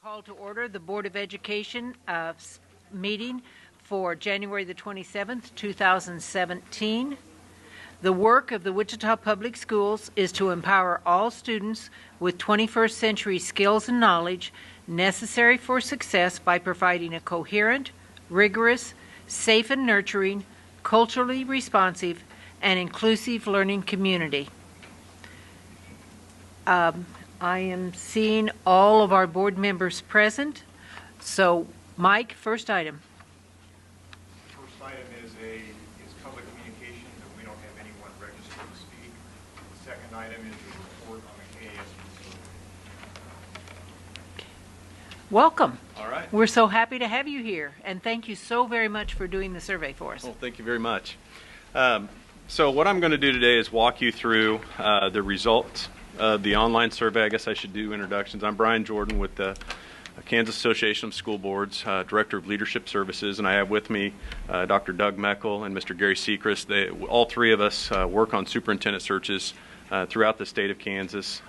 Call to order the Board of Education meeting for January the 27th, 2017. The work of the Wichita Public Schools is to empower all students with 21st century skills and knowledge necessary for success by providing a coherent, rigorous, safe and nurturing, culturally responsive, and inclusive learning community. I am seeing all of our board members present. So, Mike, first item. First item is public communication, but we don't have anyone registered to speak. The second item is a report on the KASB survey. Welcome. All right. We're so happy to have you here, and thank you so very much for doing the survey for us. Well, thank you very much. So what I'm going to do today is walk you through the results of the online survey. I guess I should do introductions. I'm Brian Jordan with the Kansas Association of School Boards, Director of Leadership Services, and I have with me Dr. Doug Meckel and Mr. Gary Sechrist. All three of us work on superintendent searches throughout the state of Kansas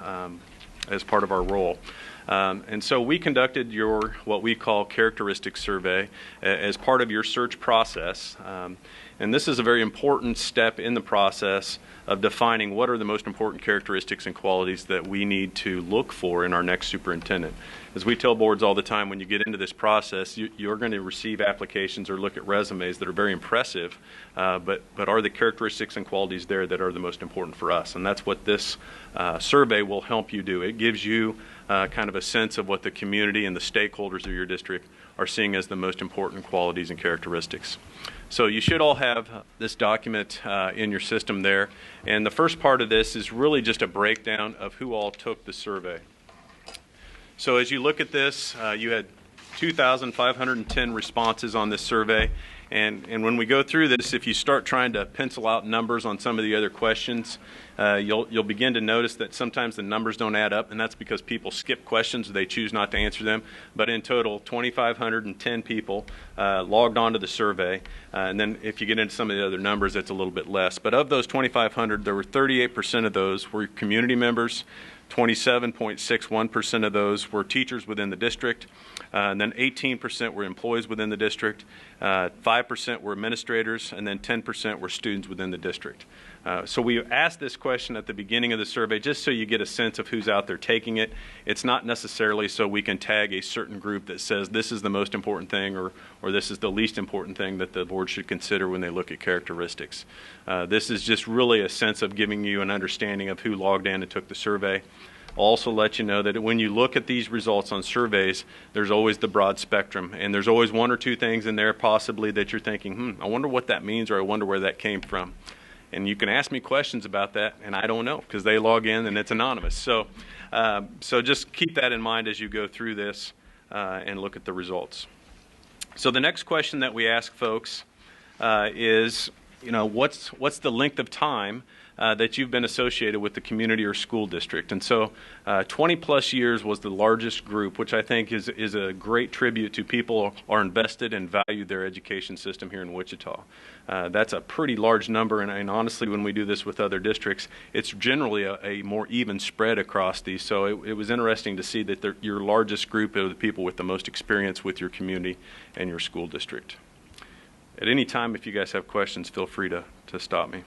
as part of our role. And so we conducted what we call characteristic survey as part of your search process. And this is a very important step in the process of defining what are the most important characteristics and qualities that we need to look for in our next superintendent. As we tell boards all the time, when you get into this process, you're going to receive applications or look at resumes that are very impressive, but are the characteristics and qualities there that are the most important for us? And that's what this survey will help you do. It gives you kind of a sense of what the community and the stakeholders of your district are seeing as the most important qualities and characteristics. So you should all have this document in your system there. And the first part of this is really just a breakdown of who all took the survey. So as you look at this, you had 2,510 responses on this survey. And when we go through this, if you start trying to pencil out numbers on some of the other questions, you'll begin to notice that sometimes the numbers don't add up, and that's because people skip questions or they choose not to answer them. But in total, 2,510 people logged onto the survey. And then if you get into some of the other numbers, it's a little bit less. But of those 2,500, there were 38% of those were community members. 27.61% of those were teachers within the district, and then 18% were employees within the district, 5% were administrators, and then 10% were students within the district. So we asked this question at the beginning of the survey just so you get a sense of who's out there taking it. It's not necessarily so we can tag a certain group that says this is the most important thing or this is the least important thing that the board should consider when they look at characteristics. This is just really a sense of giving you an understanding of who logged in and took the survey. I'll also let you know that when you look at these results on surveys, there's always the broad spectrum, and there's always one or two things in there possibly that you're thinking, I wonder what that means, or I wonder where that came from. And you can ask me questions about that, and I don't know because they log in and it's anonymous. So just keep that in mind as you go through this and look at the results. So the next question that we ask folks is, what's the length of time that you've been associated with the community or school district? And so 20 plus years was the largest group, which I think is a great tribute to people who are invested and value their education system here in Wichita. That's a pretty large number, and honestly, when we do this with other districts, it's generally a more even spread across these. So it was interesting to see that your largest group are the people with the most experience with your community and your school district. At any time, if you guys have questions, feel free to stop me.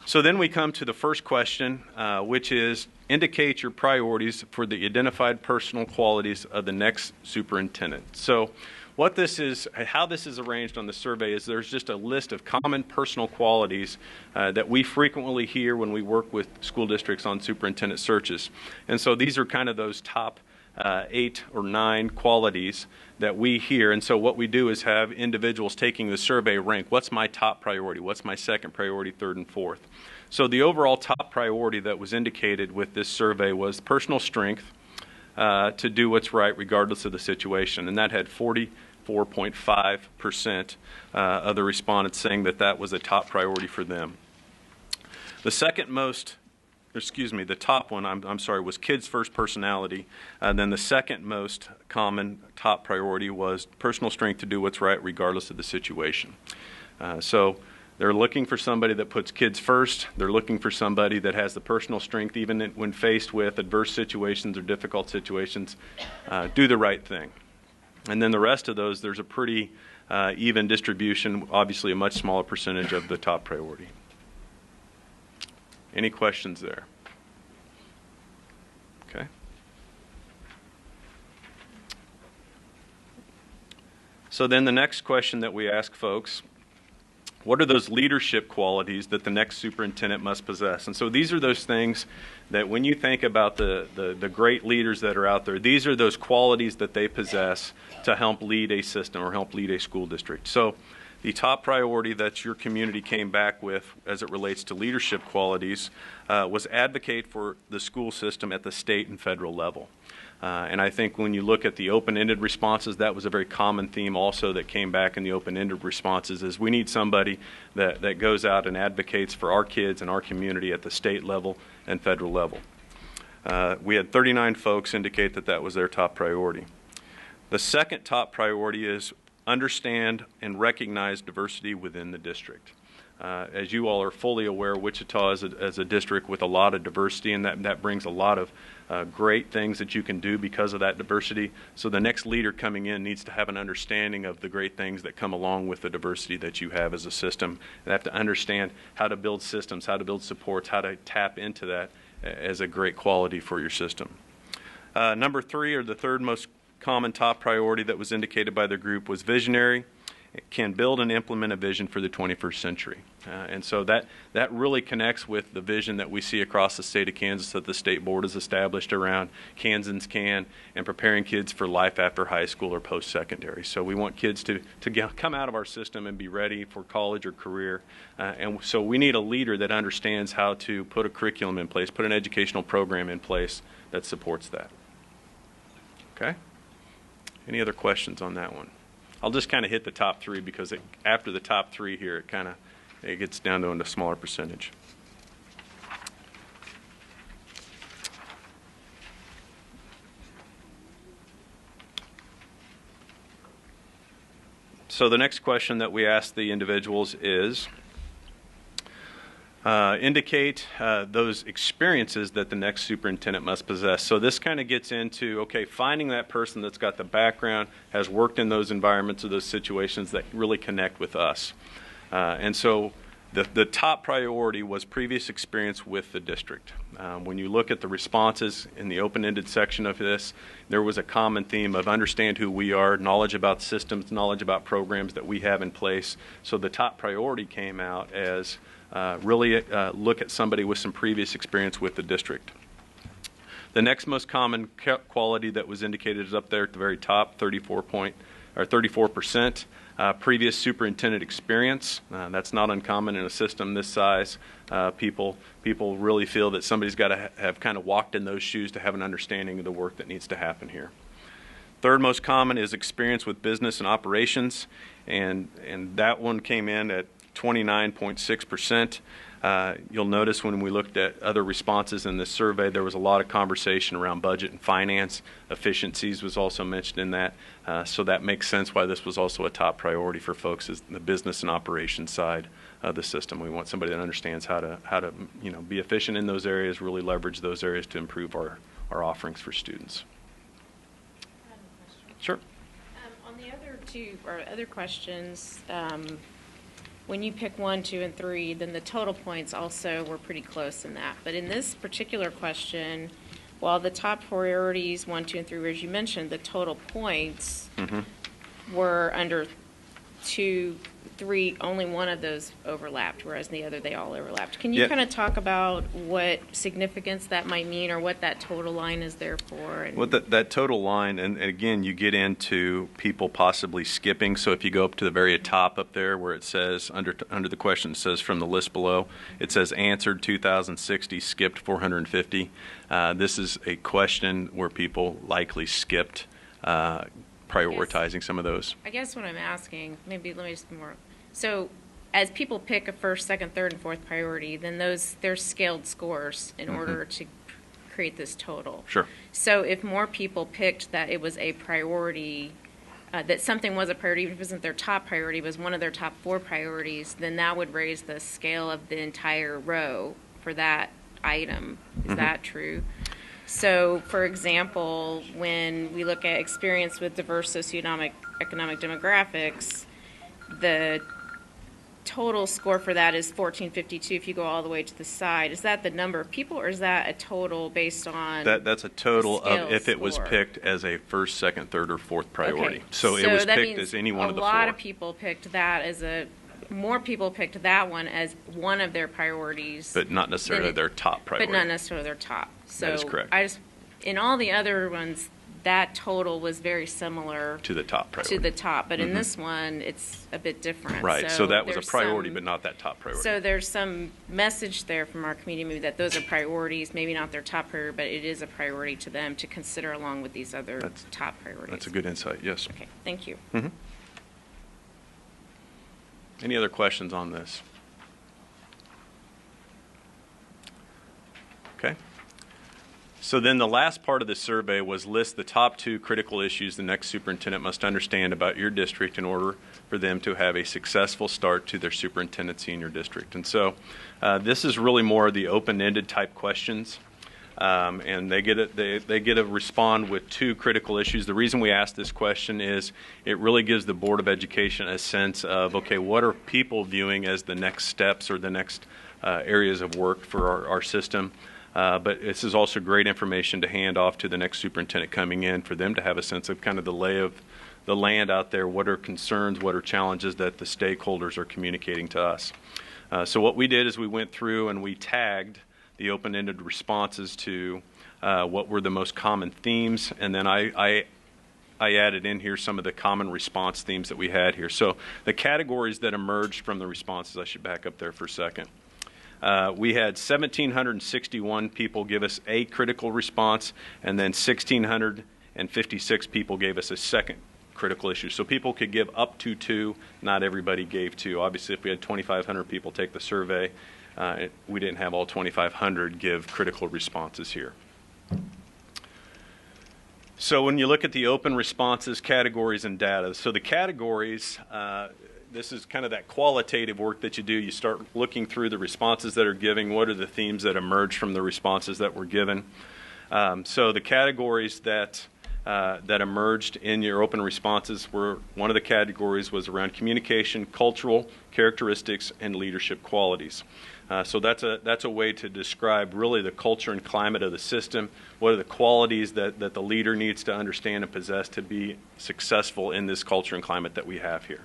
So then we come to the first question, which is indicate your priorities for the identified personal qualities of the next superintendent. So what this is, how this is arranged on the survey is there's just a list of common personal qualities that we frequently hear when we work with school districts on superintendent searches. And so these are kind of those top 8 or 9 qualities that we hear. And so what we do is have individuals taking the survey rank. What's my top priority? What's my second priority, third, and fourth? So the overall top priority that was indicated with this survey was personal strength to do what's right regardless of the situation. And that had 44.5% of the respondents saying that that was a top priority for them. The top one, was kids first personality. Then the second most common top priority was personal strength to do what's right regardless of the situation. So They're looking for somebody that puts kids first. They're looking for somebody that has the personal strength, even when faced with adverse situations or difficult situations, do the right thing. And then the rest of those, there's a pretty even distribution, obviously a much smaller percentage of the top priority. Any questions there? Okay. So then the next question that we ask folks, what are those leadership qualities that the next superintendent must possess? And so these are those things that when you think about the great leaders that are out there, these are those qualities that they possess to help lead a system or help lead a school district. So the top priority that your community came back with as it relates to leadership qualities was advocate for the school system at the state and federal level. And I think when you look at the open-ended responses, that was a very common theme also that came back in the open-ended responses is we need somebody that goes out and advocates for our kids and our community at the state level and federal level. We had 39 folks indicate that that was their top priority. The second top priority is understand and recognize diversity within the district. As you all are fully aware, Wichita is a district with a lot of diversity, and that brings a lot of great things that you can do because of that diversity. So the next leader coming in needs to have an understanding of the great things that come along with the diversity that you have as a system. They have to understand how to build systems, how to build supports, how to tap into that as a great quality for your system. Number 3, or the third most common top priority that was indicated by the group, was visionary. It can build and implement a vision for the 21st century. And so that really connects with the vision that we see across the state of Kansas that the state board has established around Kansans Can and preparing kids for life after high school or post-secondary. So we want kids to come out of our system and be ready for college or career. And so we need a leader that understands how to put a curriculum in place, put an educational program in place that supports that. Okay? Any other questions on that one? I'll just kind of hit the top 3 because after the top 3 here, it gets down to a smaller percentage. So the next question that we ask the individuals is, indicate those experiences that the next superintendent must possess. So this kind of gets into, okay, finding that person that's got the background, has worked in those environments or those situations that really connect with us. And so the top priority was previous experience with the district. When you look at the responses in the open-ended section of this, there was a common theme of understand who we are, knowledge about systems, knowledge about programs that we have in place. So the top priority came out as really look at somebody with some previous experience with the district. The next most common quality that was indicated is up there at the very top, 34%. Previous superintendent experience. That's not uncommon in a system this size. People really feel that somebody's got to have kind of walked in those shoes to have an understanding of the work that needs to happen here. Third most common is experience with business and operations, and that one came in at 29.6%. You'll notice when we looked at other responses in this survey, there was a lot of conversation around budget and finance. Efficiencies was also mentioned in that. So that makes sense why this was also a top priority for folks is the business and operations side of the system. We want somebody that understands how to be efficient in those areas, really leverage those areas to improve our offerings for students. I have a question. Sure. On the other two or other questions, when you pick 1, 2, and 3, then the total points also were pretty close in that. But in this particular question, while the top priorities 1, 2, and 3, as you mentioned, the total points were under 2, 3. Only one of those overlapped, whereas in the other they all overlapped. Can you kind of talk about what significance that might mean, or what that total line is there for? And well, that total line, and again, you get into people possibly skipping. So if you go up to the very top up there where it says, under the question, it says from the list below, it says answered 2,060, skipped 450. This is a question where people likely skipped prioritizing some of those. I guess what I'm asking, maybe let me just more. So as people pick a first, second, third, and fourth priority, then they're scaled scores in order to create this total. Sure. So if more people picked that it was a priority that something was a priority, even if it wasn't their top priority, was one of their top 4 priorities, then that would raise the scale of the entire row for that item. Is that true? So, for example, when we look at experience with diverse socioeconomic demographics, the total score for that is 1452 if you go all the way to the side. Is that the number of people, or is that a total based on That's a total of if it was score? picked as a first, second, third, or fourth priority. Okay. So it was that picked means as any one of the 4. A lot of people picked that as more people picked that one as one of their priorities. But not necessarily their top priority. But not necessarily their top. So That is correct. In all the other ones, that total was very similar To the top priority. but in this one, it's a bit different. Right, so that was a there's priority, some- but not that top priority. So there's some message there from our community maybe that those are priorities, maybe not their top priority, but it is a priority to them to consider along with these other top priorities. That's a good insight, yes. Okay, thank you. Any other questions on this? Okay. So then the last part of the survey was list the top 2 critical issues the next superintendent must understand about your district in order for them to have a successful start to their superintendency in your district. And so this is really more the open-ended type questions. And they get to respond with 2 critical issues. The reason we ask this question is it really gives the Board of Education a sense of, okay, what are people viewing as the next steps or the next areas of work for our system? But this is also great information to hand off to the next superintendent coming in for them to have a sense of kind of the lay of the land out there, what are concerns, what are challenges that the stakeholders are communicating to us. So what we did is we went through and we tagged the open-ended responses to what were the most common themes, and then I added in here some of the common response themes that we had here. So the categories that emerged from the responses, I should back up there for a second. We had 1,761 people give us a critical response, and then 1,656 people gave us a second critical issue. So people could give up to 2, not everybody gave 2. Obviously, if we had 2,500 people take the survey, we didn't have all 2,500 give critical responses here. So when you look at the open responses, categories, and data, so the categories, this is kind of that qualitative work that you do. You start looking through the responses that are given. What are the themes that emerge from the responses that were given? So the categories that emerged in your open responses were, one of the categories was around communication, cultural characteristics, and leadership qualities. So that's a way to describe really the culture and climate of the system. What are the qualities that the leader needs to understand and possess to be successful in this culture and climate that we have here.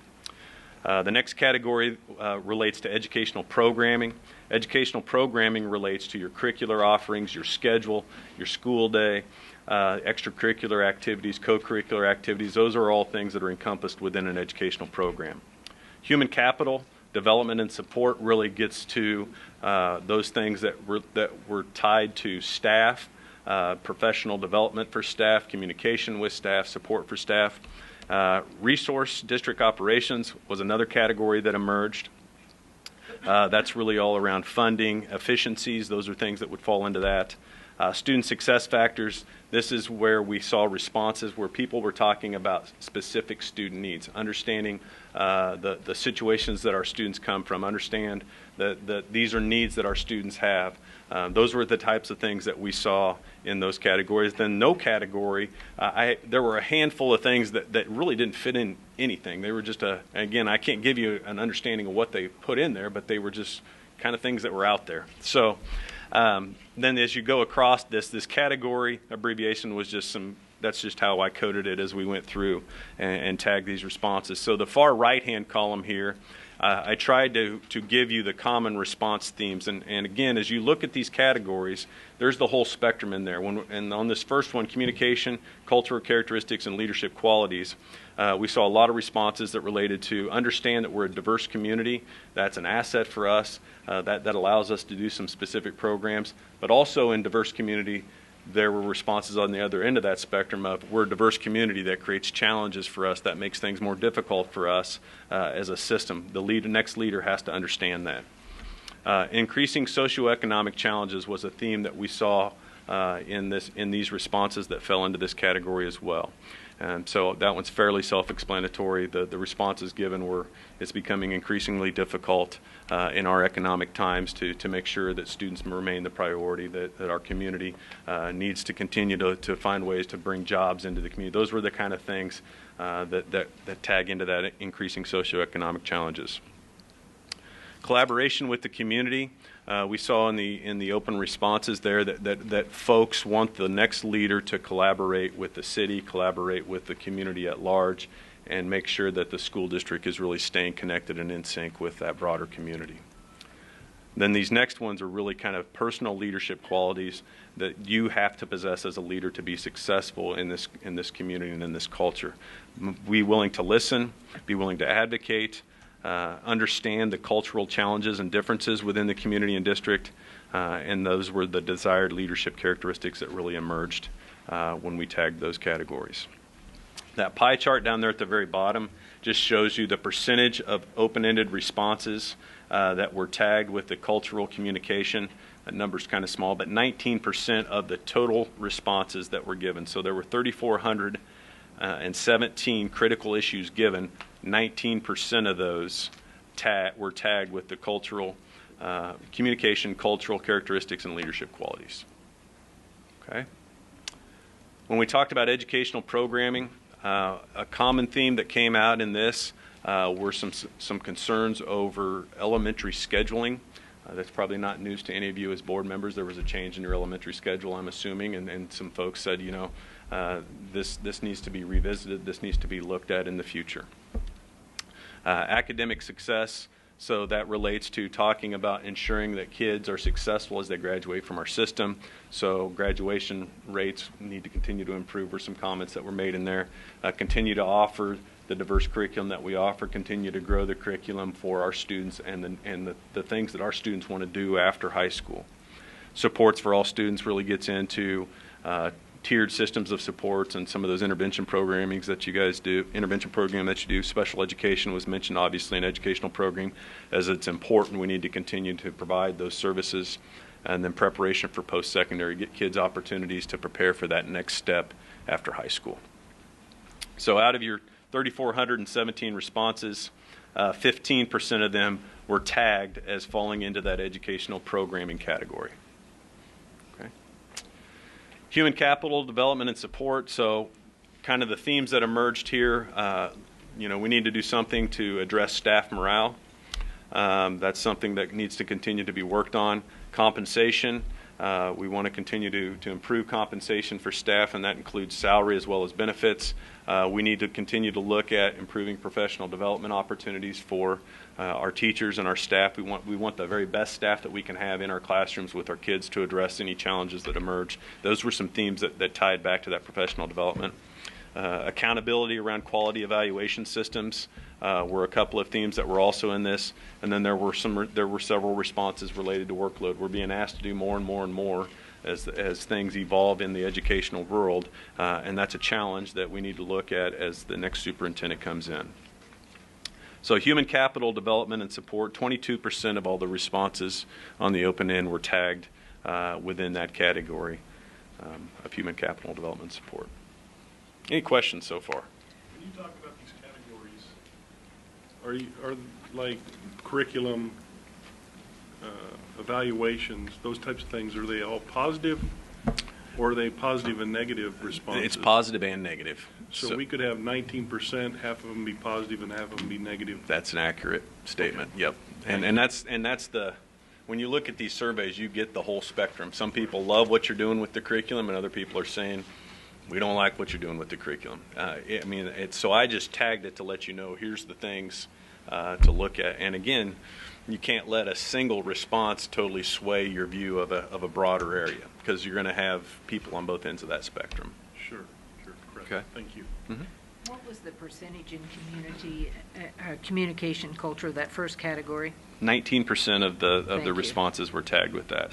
The next category relates to educational programming. Educational programming relates to your curricular offerings, your schedule, your school day, extracurricular activities, co-curricular activities. Those are all things that are encompassed within an educational program. Human capital, development and support really gets to those things that were tied to staff, professional development for staff, communication with staff, support for staff. Resource district operations was another category that emerged. That's really all around funding, efficiencies. Those are things that would fall into that. Student success factors, this is where we saw responses where people were talking about specific student needs, understanding the situations that our students come from, understand that these are needs that our students have. Those were the types of things that we saw in those categories. Then no category, there were a handful of things that really didn't fit in anything. They were just again, I can't give you an understanding of what they put in there, but they were just kind of things that were out there. So then as you go across this category abbreviation was just that's just how I coded it as we went through and tagged these responses. So the far right-hand column here, I tried to give you the common response themes. And again, as you look at these categories, there's the whole spectrum in there. And on this first one, communication, cultural characteristics, and leadership qualities, we saw a lot of responses that related to understand that we're a diverse community. That's an asset for us. That allows us to do some specific programs. But also in diverse community, there were responses on the other end of that spectrum of we're a diverse community that creates challenges for us, that makes things more difficult for us as a system. The next leader has to understand that. Increasing socioeconomic challenges was a theme that we saw in these responses that fell into this category as well. So that one's fairly self-explanatory. The responses given were, it's becoming increasingly difficult in our economic times to make sure that students remain the priority, that our community needs to continue to find ways to bring jobs into the community. Those were the kind of things that tag into that increasing socioeconomic challenges. Collaboration with the community. We saw in the open responses there that folks want the next leader to collaborate with the city, collaborate with the community at large, and make sure that the school district is really staying connected and in sync with that broader community. Then these next ones are really kind of personal leadership qualities that you have to possess as a leader to be successful in this community and in this culture. Be willing to listen, be willing to advocate, understand the cultural challenges and differences within the community and district, and those were the desired leadership characteristics that really emerged when we tagged those categories. That pie chart down there at the very bottom just shows you the percentage of open-ended responses that were tagged with the cultural communication. That number's kind of small, but 19% of the total responses that were given. So there were 3,417 critical issues given. 19% of those were tagged with the cultural communication, cultural characteristics, and leadership qualities. Okay. When we talked about educational programming, a common theme that came out in this were some concerns over elementary scheduling. That's probably not news to any of you as board members. There was a change in your elementary schedule, I'm assuming, and some folks said, you know, this needs to be revisited. This needs to be looked at in the future. Academic success, so that relates to talking about ensuring that kids are successful as they graduate from our system. So graduation rates need to continue to improve, were some comments that were made in there. Continue to offer the diverse curriculum that we offer, continue to grow the curriculum for our students and the things that our students want to do after high school. Supports for all students really gets into tiered systems of supports and some of those intervention program that you do. Special education was mentioned, obviously, in educational program, as it's important. We need to continue to provide those services. And then preparation for post-secondary, get kids opportunities to prepare for that next step after high school. So out of your 3,417 responses, 15% of them were tagged as falling into that educational programming category. Okay. Human capital development and support. So kind of the themes that emerged here, you know, we need to do something to address staff morale. That's something that needs to continue to be worked on. Compensation. We want to continue to improve compensation for staff, and that includes salary as well as benefits. We need to continue to look at improving professional development opportunities for our teachers and our staff. We want the very best staff that we can have in our classrooms with our kids to address any challenges that emerge. Those were some themes that tied back to that professional development. Accountability around quality evaluation systems were a couple of themes that were also in this, and then there were several responses related to workload. We're being asked to do more and more and more as things evolve in the educational world, and that's a challenge that we need to look at as the next superintendent comes in. So human capital development and support, 22% of all the responses on the open end were tagged within that category of human capital development support. Any questions so far? When you talk about these categories, are like curriculum, evaluations, those types of things, are they all positive, or are they positive and negative responses? It's positive and negative. So we could have 19%, half of them be positive and half of them be negative. That's an accurate statement. Yep. And that's the, when you look at these surveys, you get the whole spectrum. Some people love what you're doing with the curriculum, and other people are saying, we don't like what you're doing with the curriculum. So I just tagged it to let you know, here's the things to look at. And again, you can't let a single response totally sway your view of a broader area, because you're going to have people on both ends of that spectrum. Sure, correct. Okay. Thank you. Mm-hmm. What was the percentage in communication culture, that first category? 19% of the responses were tagged with that.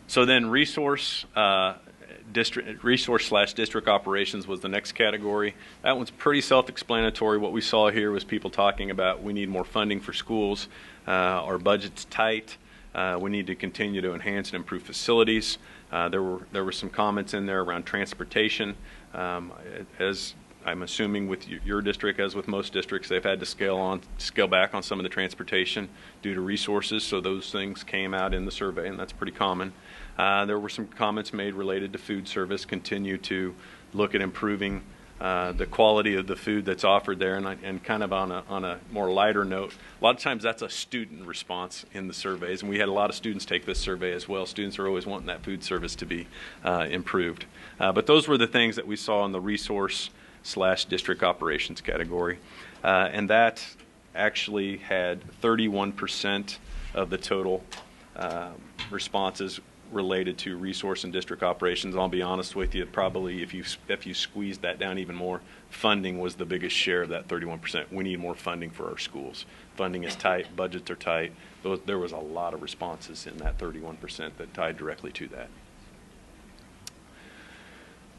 So then resource/district operations was the next category. That one's pretty self-explanatory. What we saw here was people talking about we need more funding for schools, our budget's tight, We need to continue to enhance and improve facilities. There were some comments in there around transportation. As I'm assuming with your district, as with most districts, they've had to scale back on some of the transportation due to resources. So those things came out in the survey, and that's pretty common. There were some comments made related to food service. Continue to look at improving the quality of the food that's offered there, and kind of on a more lighter note, a lot of times that's a student response in the surveys, and we had a lot of students take this survey as well. Students are always wanting that food service to be improved. But those were the things that we saw in the resource/district operations category, and that actually had 31% of the total responses related to resource and district operations. I'll be honest with you, probably if you squeeze that down even more, funding was the biggest share of that 31%. We need more funding for our schools. Funding is tight, budgets are tight. There was a lot of responses in that 31% that tied directly to that.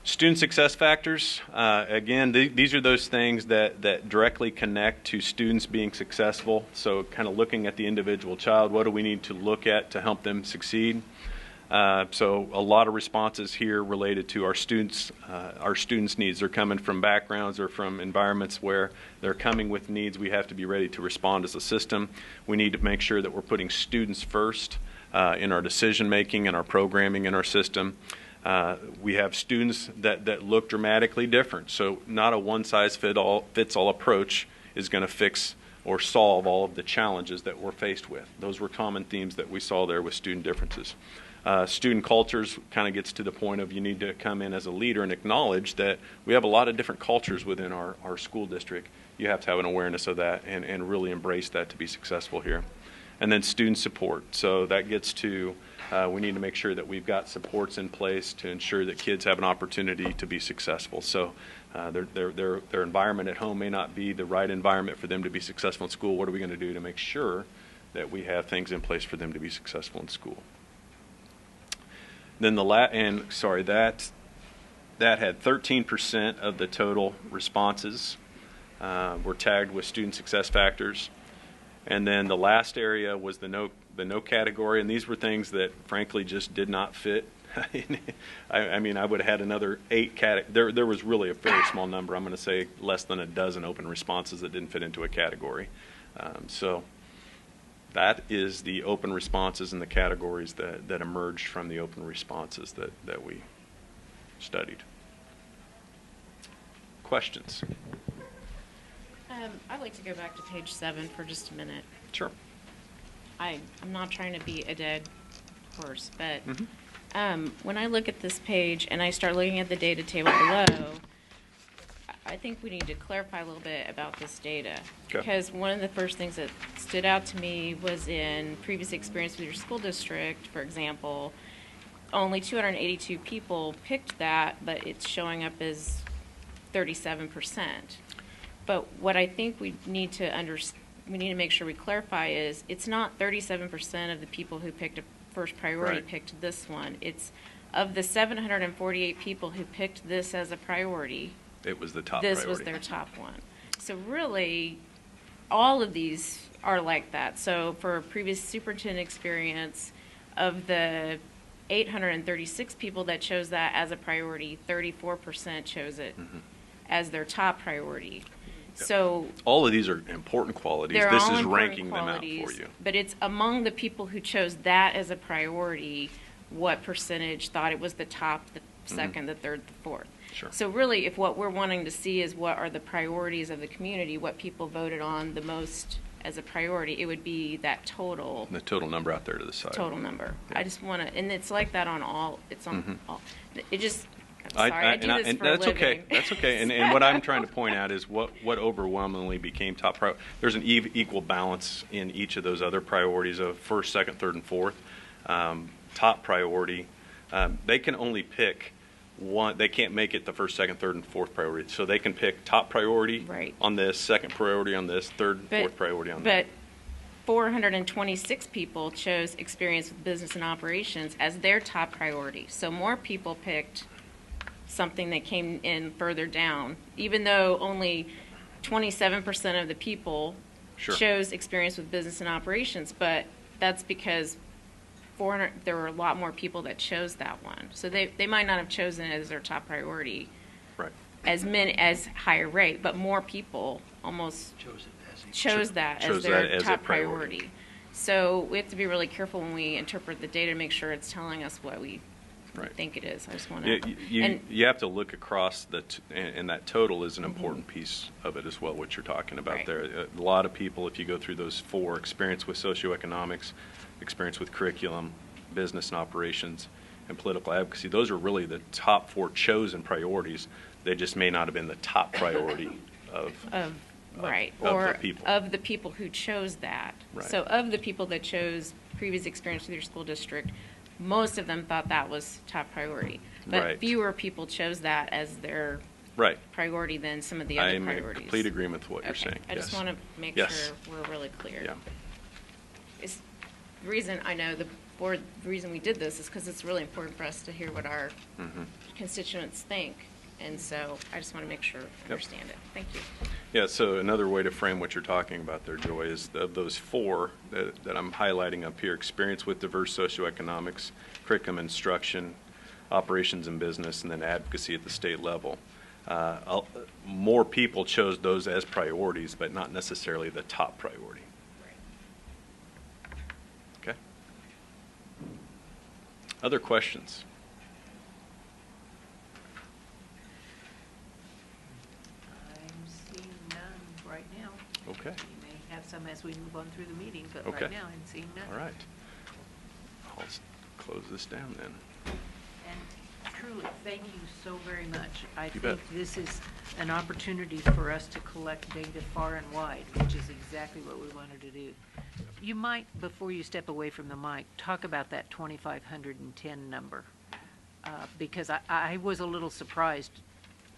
Student success factors, again, these are those things that directly connect to students being successful. So kind of looking at the individual child, what do we need to look at to help them succeed? So a lot of responses here related to our students' needs. They're coming from backgrounds or from environments where they're coming with needs. We have to be ready to respond as a system. We need to make sure that we're putting students first in our decision making and our programming in our system. We have students that look dramatically different. So not a one-size-fits-all approach is going to fix or solve all of the challenges that we're faced with. Those were common themes that we saw there with student differences. Student cultures kind of gets to the point of you need to come in as a leader and acknowledge that we have a lot of different cultures within our school district. You have to have an awareness of that and really embrace that to be successful here. And then student support. So that gets to we need to make sure that we've got supports in place to ensure that kids have an opportunity to be successful. So their environment at home may not be the right environment for them to be successful in school. What are we going to do to make sure that we have things in place for them to be successful in school? Then that had 13% of the total responses were tagged with student success factors. And then the last area was the no category, and these were things that frankly just did not fit. I mean, I would have had another 8 categories. There was really a very small number. I'm going to say less than a dozen open responses that didn't fit into a category. So that is the open responses and the categories that emerged from the open responses that we studied. Questions? I'd like to go back to page 7 for just a minute. Sure. I'm not trying to beat a dead horse, but when I look at this page and I start looking at the data table below, I think we need to clarify a little bit about this data. Okay. Because one of the first things that stood out to me was in previous experience with your school district, for example, only 282 people picked that, but it's showing up as 37%. But what I think we need to make sure we clarify is it's not 37% of the people who picked a first priority picked this one. It's of the 748 people who picked this as a priority, it was the top this priority. was their top one. So really, all of these are like that. So for previous superintendent experience, of the 836 people that chose that as a priority, 34% chose it as their top priority. So all of these are important qualities. they're This all is important ranking them out for qualities, you. But it's among the people who chose that as a priority, what percentage thought it was the top, the second, the third, the fourth. Sure. So really, if what we're wanting to see is what are the priorities of the community, what people voted on the most as a priority, it would be that total. The total number out there to the side. Total number. Yeah. I just want to, and it's like that on all, it's on all. It just, I'm sorry, I do this and for a that's living. okay. That's okay. And what I'm trying to point out is what overwhelmingly became top priority. There's an equal balance in each of those other priorities of first, second, third, and fourth. Top priority, they can only pick one. They can't make it the first, second, third, and fourth priority. So they can pick top priority on this, second priority on this, third, fourth priority on that. But 426 people chose experience with business and operations as their top priority. So more people picked something that came in further down, even though only 27% of the people chose experience with business and operations. But that's because there were a lot more people that chose that one. So they might not have chosen it as their top priority Right. as higher rate, but more people almost chose that chose as their that as a top priority. priority. So we have to be really careful when we interpret the data to make sure it's telling us what we Right. think it is. I just want You, to. you have to look across and that total is an important piece of it as well, what you're talking about Right. there. A lot of people, if you go through those four, experience with socioeconomics, experience with curriculum, business and operations, and political advocacy, those are really the top four chosen priorities. They just may not have been the top priority of Right, of or the people. of the people who chose that. Right. So of the people that chose previous experience with your school district, most of them thought that was top priority. But Right. fewer people chose that as their right. priority than some of the I other am in priorities. complete agreement with what you're Okay. saying. I just yes. want to make Yes. sure we're really clear. Yeah. It's the reason I know the reason we did this is because it's really important for us to hear what our Mm-hmm. constituents think. And so I just want to make sure I understand it. Thank you. Yeah, so another way to frame what you're talking about there, Joy, is of those four that I'm highlighting up here: experience with diverse socioeconomics, curriculum instruction, operations and business, and then advocacy at the state level. More people chose those as priorities, but not necessarily the top priority. Okay? Other questions? I'm seeing none right now. Okay. We may have some as we move on through the meeting, but Okay. right now I'm seeing none. All right. I'll close this down then. And truly, thank you so very much. I You think bet. this is an opportunity for us to collect data far and wide, which is exactly what we wanted to do. You might, before you step away from the mic, talk about that 2,510 number, because I was a little surprised,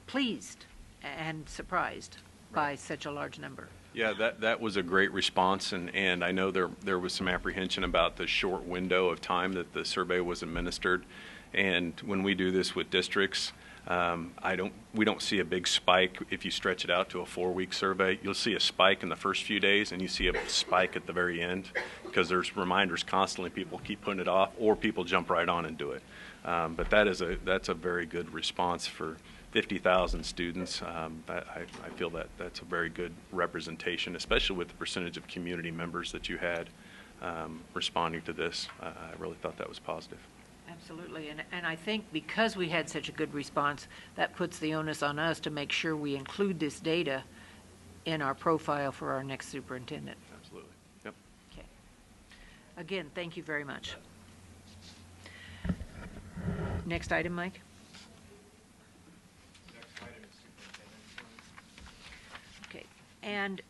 pleased and surprised by such a large number. Yeah, that was a great response, and I know there was some apprehension about the short window of time that the survey was administered. And when we do this with districts, we don't see a big spike if you stretch it out to a 4-week survey. You'll see a spike in the first few days, and you see a spike at the very end because there's reminders constantly. People keep putting it off, or people jump right on and do it. But that's a very good response for 50,000 students. I feel that's a very good representation, especially with the percentage of community members that you had responding to this. I really thought that was positive. Absolutely, and I think because we had such a good response, that puts the onus on us to make sure we include this data in our profile for our next superintendent. Absolutely. Yep. Okay. Again, thank you very much. Next item, Mike? Next item is superintendent. Okay, and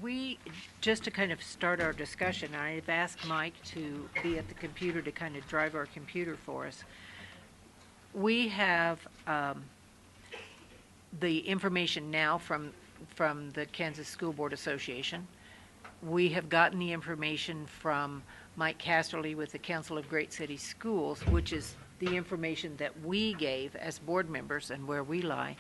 we, just to kind of start our discussion, I've asked Mike to be at the computer to kind of drive our computer for us. We have the information now from the Kansas School Board Association. We have gotten the information from Mike Casterly with the Council of Great City Schools, which is the information that we gave as board members and where we lie.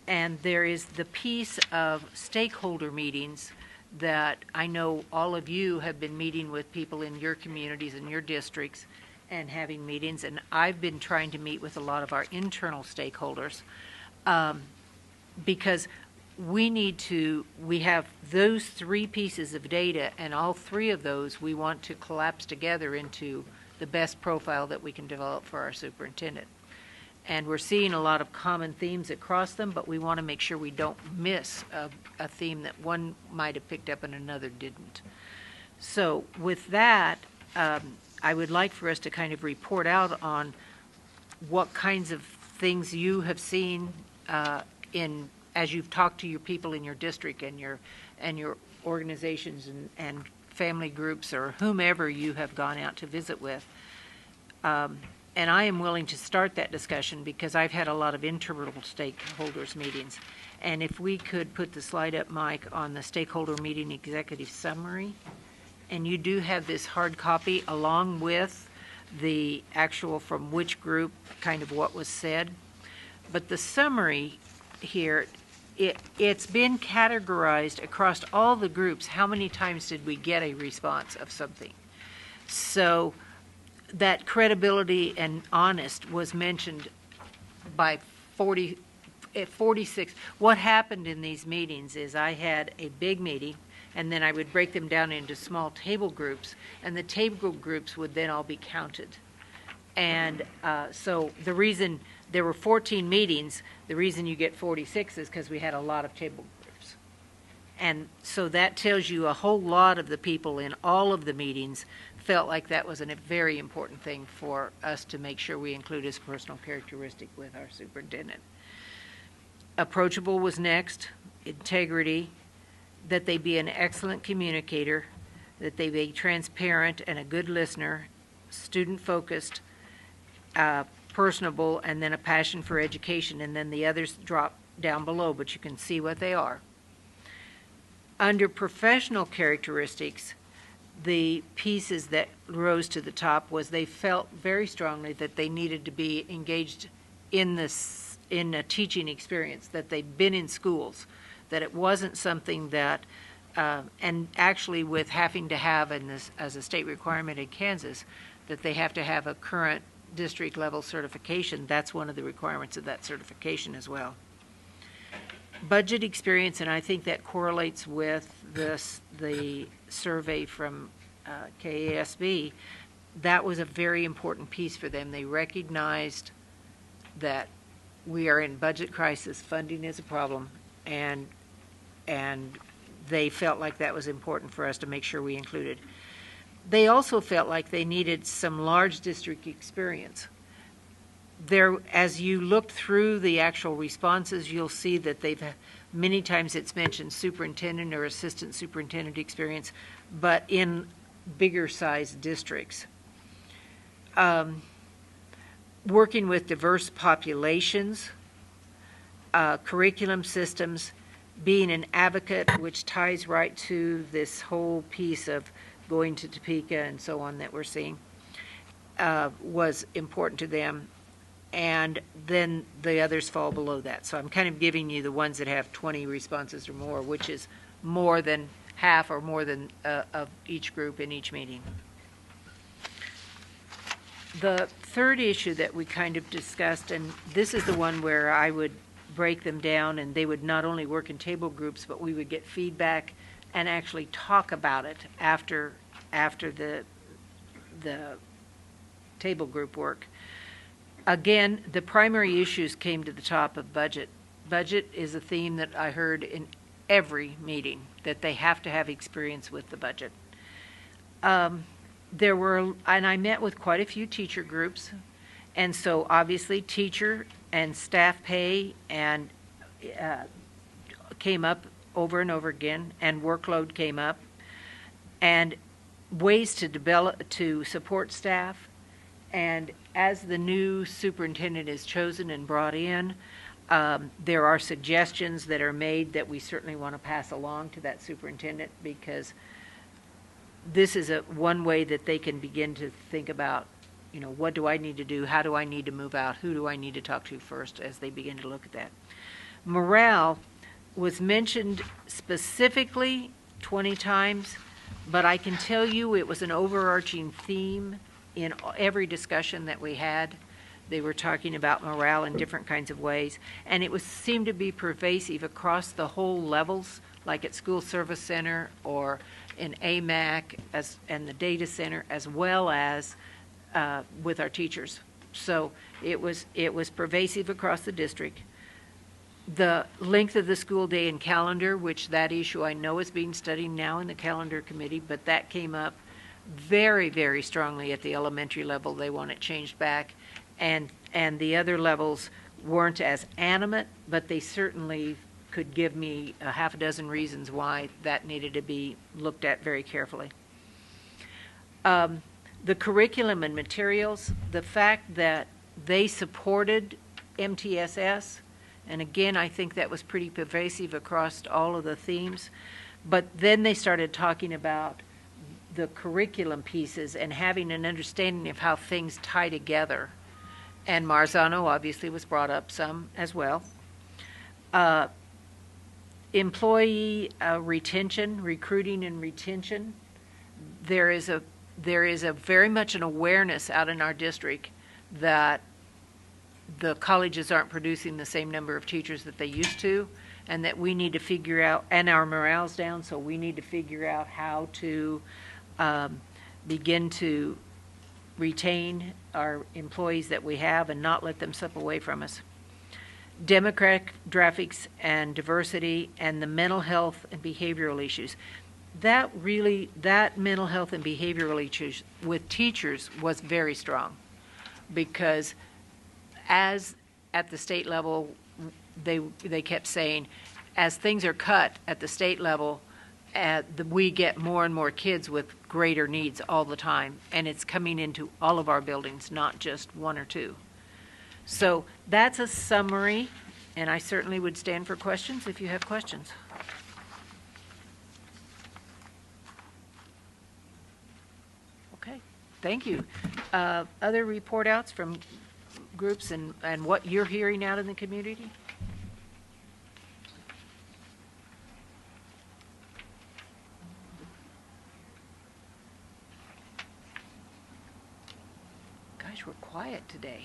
And there is the piece of stakeholder meetings that I know all of you have been meeting with people in your communities and your districts and having meetings. And I've been trying to meet with a lot of our internal stakeholders because we have those three pieces of data, and all three of those we want to collapse together into the best profile that we can develop for our superintendent. And we're seeing a lot of common themes across them, but we want to make sure we don't miss a theme that one might have picked up and another didn't. So with that, I would like for us to kind of report out on what kinds of things you have seen as you've talked to your people in your district and your organizations and family groups or whomever you have gone out to visit with. And I am willing to start that discussion because I've had a lot of internal stakeholders meetings. And if we could put the slide up, Mike, on the stakeholder meeting executive summary. And you do have this hard copy along with the actual from which group, kind of what was said. But the summary here, it's been categorized across all the groups. How many times did we get a response of something? So that credibility and honest was mentioned by 46. What happened in these meetings is I had a big meeting, and then I would break them down into small table groups, and the table groups would then all be counted. And so the reason there were 14 meetings, the reason you get 46 is because we had a lot of table groups. And so that tells you a whole lot of the people in all of the meetings felt like that was a very important thing for us to make sure we include as a personal characteristic with our superintendent. Approachable was next. Integrity, that they be an excellent communicator, that they be transparent and a good listener, student-focused, personable, and then a passion for education, and then the others drop down below, but you can see what they are. Under professional characteristics, the pieces that rose to the top was they felt very strongly that they needed to be engaged in a teaching experience, that they'd been in schools, that it wasn't something that, and actually with having to have in this as a state requirement in Kansas, that they have to have a current district level certification. That's one of the requirements of that certification as well. Budget experience, and I think that correlates with the survey from KASB. That was a very important piece for them. They recognized that we are in budget crisis, funding is a problem, and they felt like that was important for us to make sure we included. They also felt like they needed some large district experience. There, as you look through the actual responses, you'll see that many times it's mentioned superintendent or assistant superintendent experience, but in bigger sized districts. Working with diverse populations, curriculum systems, being an advocate, which ties right to this whole piece of going to Topeka and so on that we're seeing, was important to them. And then the others fall below that. So I'm kind of giving you the ones that have 20 responses or more, which is more than half or more than of each group in each meeting. The third issue that we kind of discussed, and this is the one where I would break them down and they would not only work in table groups, but we would get feedback and actually talk about it after the table group work. Again, the primary issues came to the top of budget. Budget is a theme that I heard in every meeting, that they have to have experience with the budget. There were, and I met with quite a few teacher groups, and so obviously teacher and staff pay and came up over and over again, and workload came up, and ways to support staff. And as the new superintendent is chosen and brought in, there are suggestions that are made that we certainly want to pass along to that superintendent, because this is one way that they can begin to think about, what do I need to do? How do I need to move out? Who do I need to talk to first as they begin to look at that? Morale was mentioned specifically 20 times, but I can tell you it was an overarching theme in every discussion that we had. They were talking about morale in different kinds of ways, and it seemed to be pervasive across the whole levels, like at School Service Center or in AMAC and the data center, as well as with our teachers. So it was pervasive across the district. The length of the school day and calendar, which that issue I know is being studied now in the calendar committee, but that came up very, very strongly at the elementary level. They want it changed back, and the other levels weren't as animate, but they certainly could give me a half a dozen reasons why that needed to be looked at very carefully. The curriculum and materials, the fact that they supported MTSS, and again, I think that was pretty pervasive across all of the themes, but then they started talking about the curriculum pieces and having an understanding of how things tie together. And Marzano obviously was brought up some as well. Employee retention, recruiting and retention. There is there is a very much an awareness out in our district that the colleges aren't producing the same number of teachers that they used to, and that we need to figure out, and our morale's down, so we need to figure out how to begin to retain our employees that we have and not let them slip away from us. Demographics and diversity and the mental health and behavioral issues. That mental health and behavioral issues with teachers was very strong, because as at the state level, they kept saying, as things are cut at the state level, we get more and more kids with greater needs all the time, and it's coming into all of our buildings, not just one or two. So that's a summary, and I certainly would stand for questions if you have questions. Okay, thank you. Other report outs from groups and what you're hearing out in the community? Gosh, we're quiet today.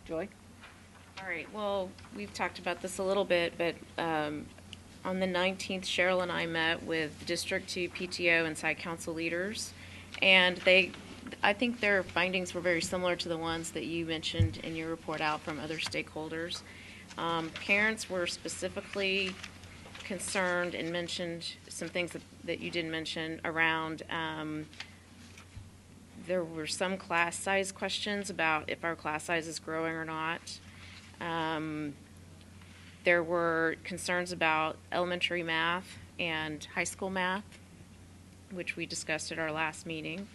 Joy? All right, well, we've talked about this a little bit, but on the 19th, Cheryl and I met with District 2 PTO and site council leaders, and I think their findings were very similar to the ones that you mentioned in your report out from other stakeholders. Parents were specifically concerned and mentioned some things that you didn't mention around there were some class size questions about if our class size is growing or not. There were concerns about elementary math and high school math, which we discussed at our last meeting.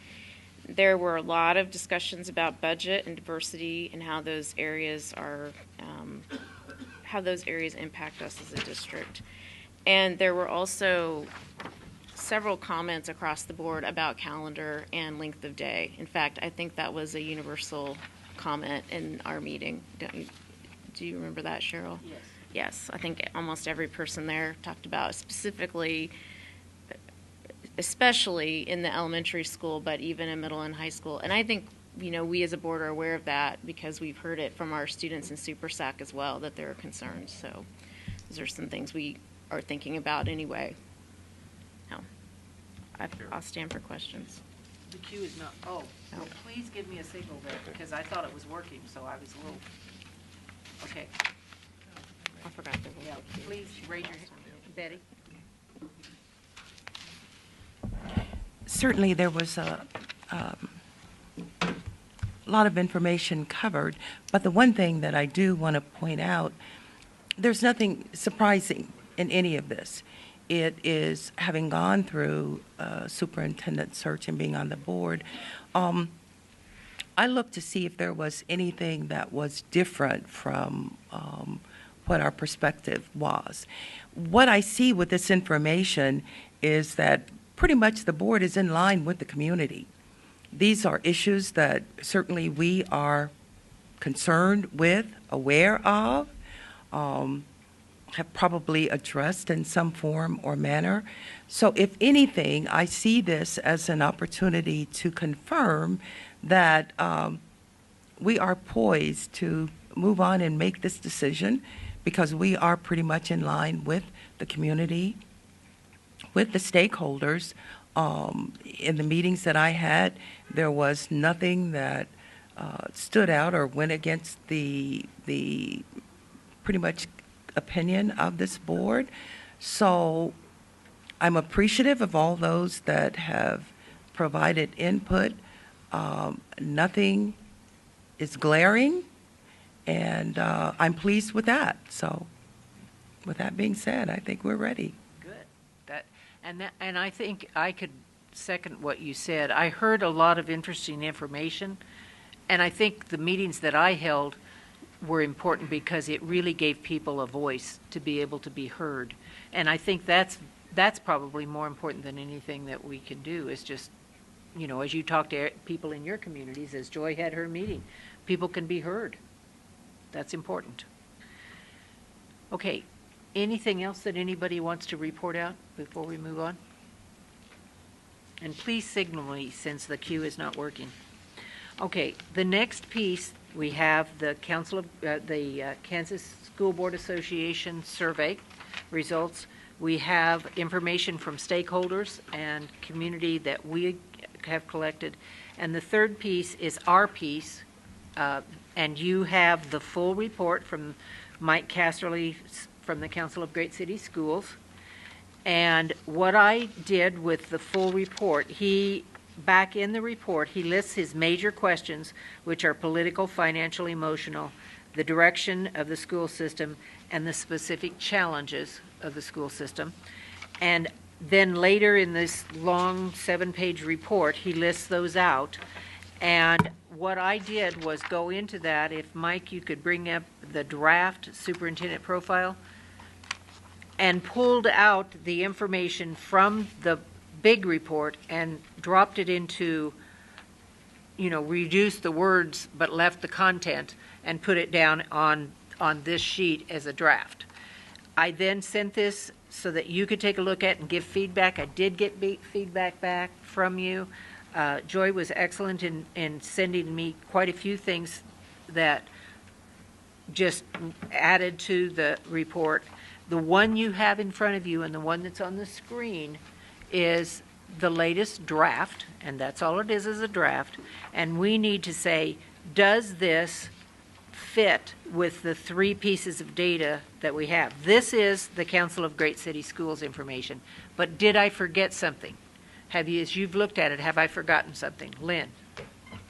There were a lot of discussions about budget and diversity and how those areas impact us as a district. And there were also several comments across the board about calendar and length of day. In fact, I think that was a universal comment in our meeting. Do you remember that, Cheryl? Yes. Yes, I think almost every person there talked about specifically, especially in the elementary school, but even in middle and high school. And I think, we as a board are aware of that because we've heard it from our students in Super SAC as well, that there are concerns. So those are some things we are thinking about anyway. I'll stand for questions. The queue is not, well, please give me a signal there, because I thought it was working, so I was a little, okay. I forgot there was Yeah, a queue. please raise your hand. Betty? Certainly there was a lot of information covered, but the one thing that I do want to point out, there's nothing surprising in any of this. It is, having gone through superintendent search and being on the board, I looked to see if there was anything that was different from what our perspective was. What I see with this information is that pretty much the board is in line with the community. These are issues that certainly we are concerned with, aware of, have probably addressed in some form or manner. So if anything, I see this as an opportunity to confirm that we are poised to move on and make this decision, because we are pretty much in line with the community, with the stakeholders. In the meetings that I had, there was nothing that stood out or went against the pretty much opinion of this board. So I'm appreciative of all those that have provided input. Nothing is glaring, and I'm pleased with that. So with that being said, I think we're ready. Good. And I think I could second what you said. I heard a lot of interesting information, and I think the meetings that I held were important because it really gave people a voice to be able to be heard. And I think that's probably more important than anything that we can do, is just, as you talk to people in your communities, as Joy had her meeting, people can be heard. That's important. Okay, Anything else that anybody wants to report out before we move on? And please signal me since the queue is not working. Okay, the next piece, we have the Kansas School Board Association survey results. We have information from stakeholders and community that we have collected. And the third piece is our piece, and you have the full report from Mike Casterly from the Council of Great City Schools. And what I did with the full report, back in the report, he lists his major questions, which are political, financial, emotional, the direction of the school system, and the specific challenges of the school system. And then later in this long 7-page report, he lists those out. And what I did was go into that. If, Mike, you could bring up the draft superintendent profile, and pulled out the information from the big report and dropped it into, reduced the words but left the content and put it down on this sheet as a draft. I then sent this so that you could take a look at and give feedback. I did get feedback back from you. Joy was excellent in sending me quite a few things that just added to the report. The one you have in front of you and the one that's on the screen is the latest draft, and that's all it is a draft. And we need to say, does this fit with the 3 pieces of data that we have? This is the Council of Great City Schools information. But did I forget something? As you've looked at it, have I forgotten something? Lynn?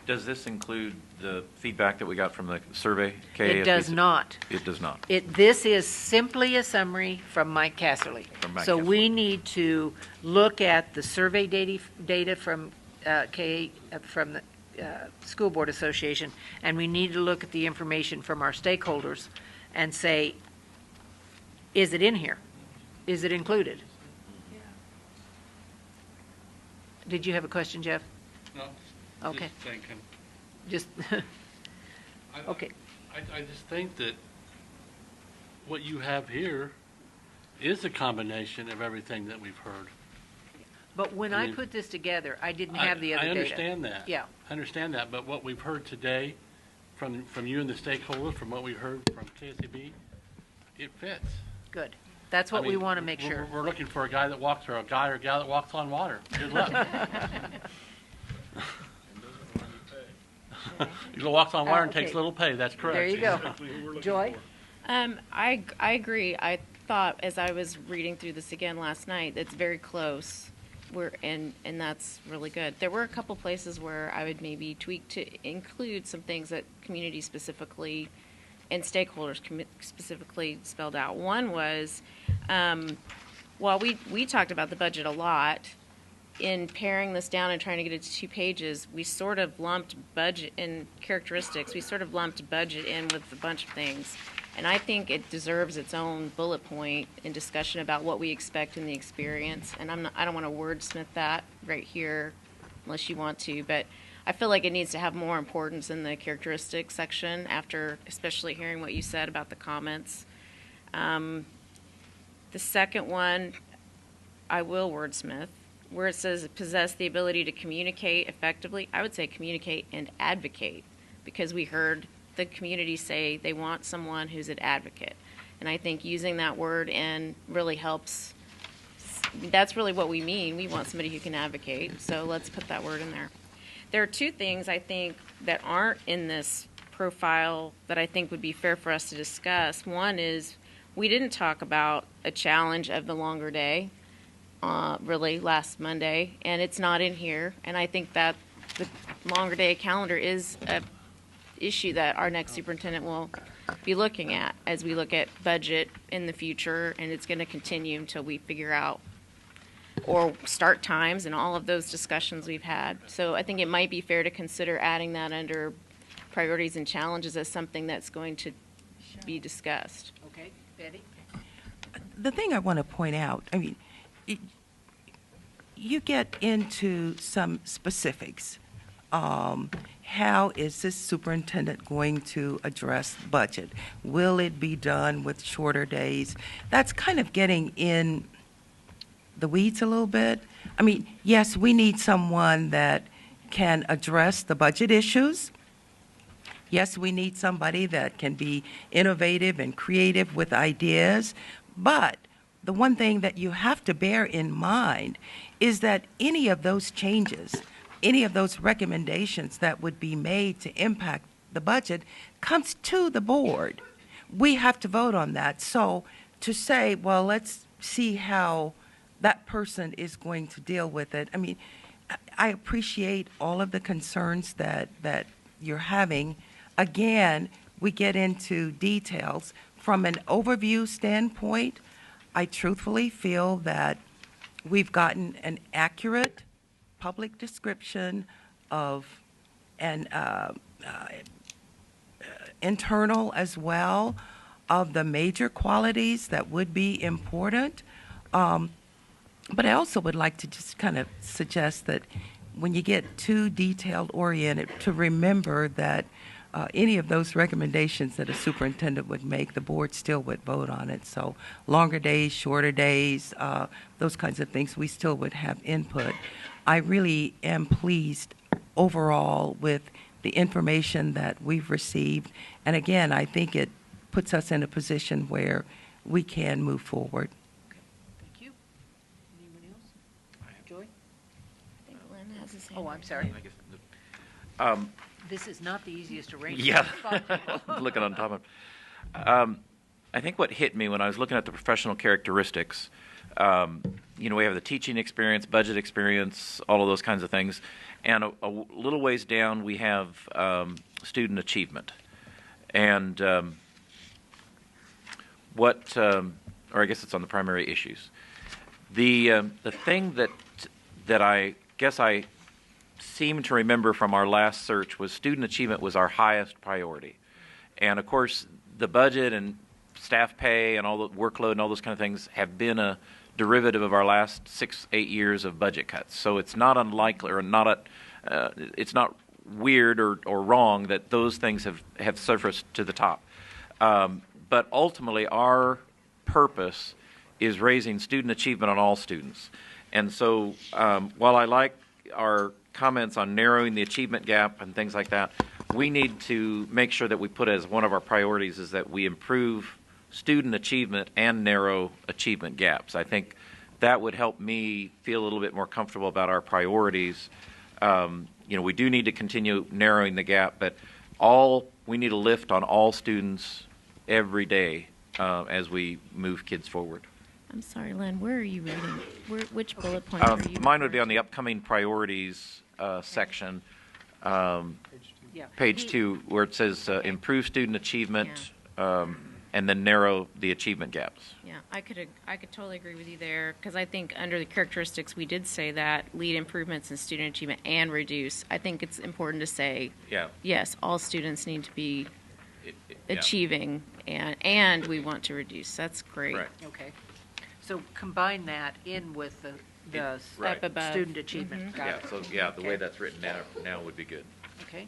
Does this include the feedback that we got from the survey? KASB? It does not. It does not. This is simply a summary from Mike Casterly. So we need to look at the survey data from the School Board Association, and we need to look at the information from our stakeholders and say, is it in here? Is it included? Yeah. Did you have a question, Jeff? No. Okay. Just thinking. Just, okay. I just think that what you have here is a combination of everything that we've heard. But when I put this together, I didn't have the other data. data. I understand that. Yeah. I understand that, but what we've heard today from you and the stakeholders, from what we heard from KASB, it fits. Good. That's what we want to make sure. We're looking for a guy that walks, or a guy or gal that walks on water. Good luck. You walks on water and takes little pay. That's correct. There you go. Joy? I agree. I thought as I was reading through this again last night, it's very close. And that's really good. There were a couple places where I would maybe tweak to include some things that community specifically and stakeholders specifically spelled out. One was, while we talked about the budget a lot, in paring this down and trying to get it to 2 pages, we sort of lumped budget and characteristics. We sort of lumped budget in with a bunch of things. And I think it deserves its own bullet point in discussion about what we expect in the experience. And I don't want to wordsmith that right here unless you want to, but I feel like it needs to have more importance in the characteristics section after especially hearing what you said about the comments. The second one, I will wordsmith. Where it says possess the ability to communicate effectively, I would say communicate and advocate, because we heard the community say they want someone who's an advocate. And I think using that word in really helps. That's really what we mean. We want somebody who can advocate. So let's put that word in there. There are 2 things I think that aren't in this profile that I think would be fair for us to discuss. One is we didn't talk about a challenge of the longer day. Really last Monday, and it's not in here. And I think that the longer day calendar is a issue that our next superintendent will be looking at as we look at budget in the future, and it's going to continue until we figure out or start times and all of those discussions we've had. So I think it might be fair to consider adding that under priorities and challenges as something that's going to be discussed. Okay, Betty? The thing I want to point out, you get into some specifics How is this superintendent going to address budget? Will it be done with shorter days? That's kind of getting in the weeds a little bit. I mean, yes, we need someone that can address the budget issues. Yes, we need somebody that can be innovative and creative with ideas. But the one thing that you have to bear in mind is that any of those changes, any of those recommendations that would be made to impact the budget comes to the board. We have to vote on that. So to say, well, let's see how that person is going to deal with it. I mean, I appreciate all of the concerns that you're having. Again, we get into details. From an overview standpoint, I truthfully feel that we've gotten an accurate public description of an internal as well of the major qualities that would be important. But I also would like to just kind of suggest that when you get too detailed oriented, to remember that any of those recommendations that a superintendent would make, the board still would vote on it. So longer days, shorter days, those kinds of things, we still would have input. I really am pleased overall with the information that we've received. And again, I think it puts us in a position where we can move forward. Thank you. Anyone else? Joy? I think Glenn has his hand. Oh, I'm sorry. Um, This is not the easiest arrangement. Yeah, to follow. looking on top of I think what hit me when I was looking at the professional characteristics, we have the teaching experience, budget experience, all of those kinds of things. And a little ways down, we have student achievement. And or I guess it's on the primary issues. The thing that I guess I seem to remember from our last search was student achievement was our highest priority. And of course, the budget and staff pay and all the workload and all those kind of things have been a derivative of our last 6-8 years of budget cuts. So it's not unlikely or it's not weird or wrong that those things have surfaced to the top. But ultimately, our purpose is raising student achievement on all students. And so while I like our comments on narrowing the achievement gap and things like that, we need to make sure that we put as one of our priorities is that we improve student achievement and narrow achievement gaps. I think that would help me feel a little bit more comfortable about our priorities. We do need to continue narrowing the gap, but we need a lift on all students every day as we move kids forward. I'm sorry, Len, where are you reading? Which bullet point are you? Mine would be on the upcoming priorities section, Yeah. page 2, where it says improve student achievement and then narrow the achievement gaps. Yeah, I could totally agree with you there, because I think under the characteristics we did say that lead improvements in student achievement and reduce. I think it's important to say, yes, all students need to be achieving, and we want to reduce. That's great. Right. Okay. So combine that in with the Right. Up above. student achievement. Got it. The way that's written now would be good. Okay.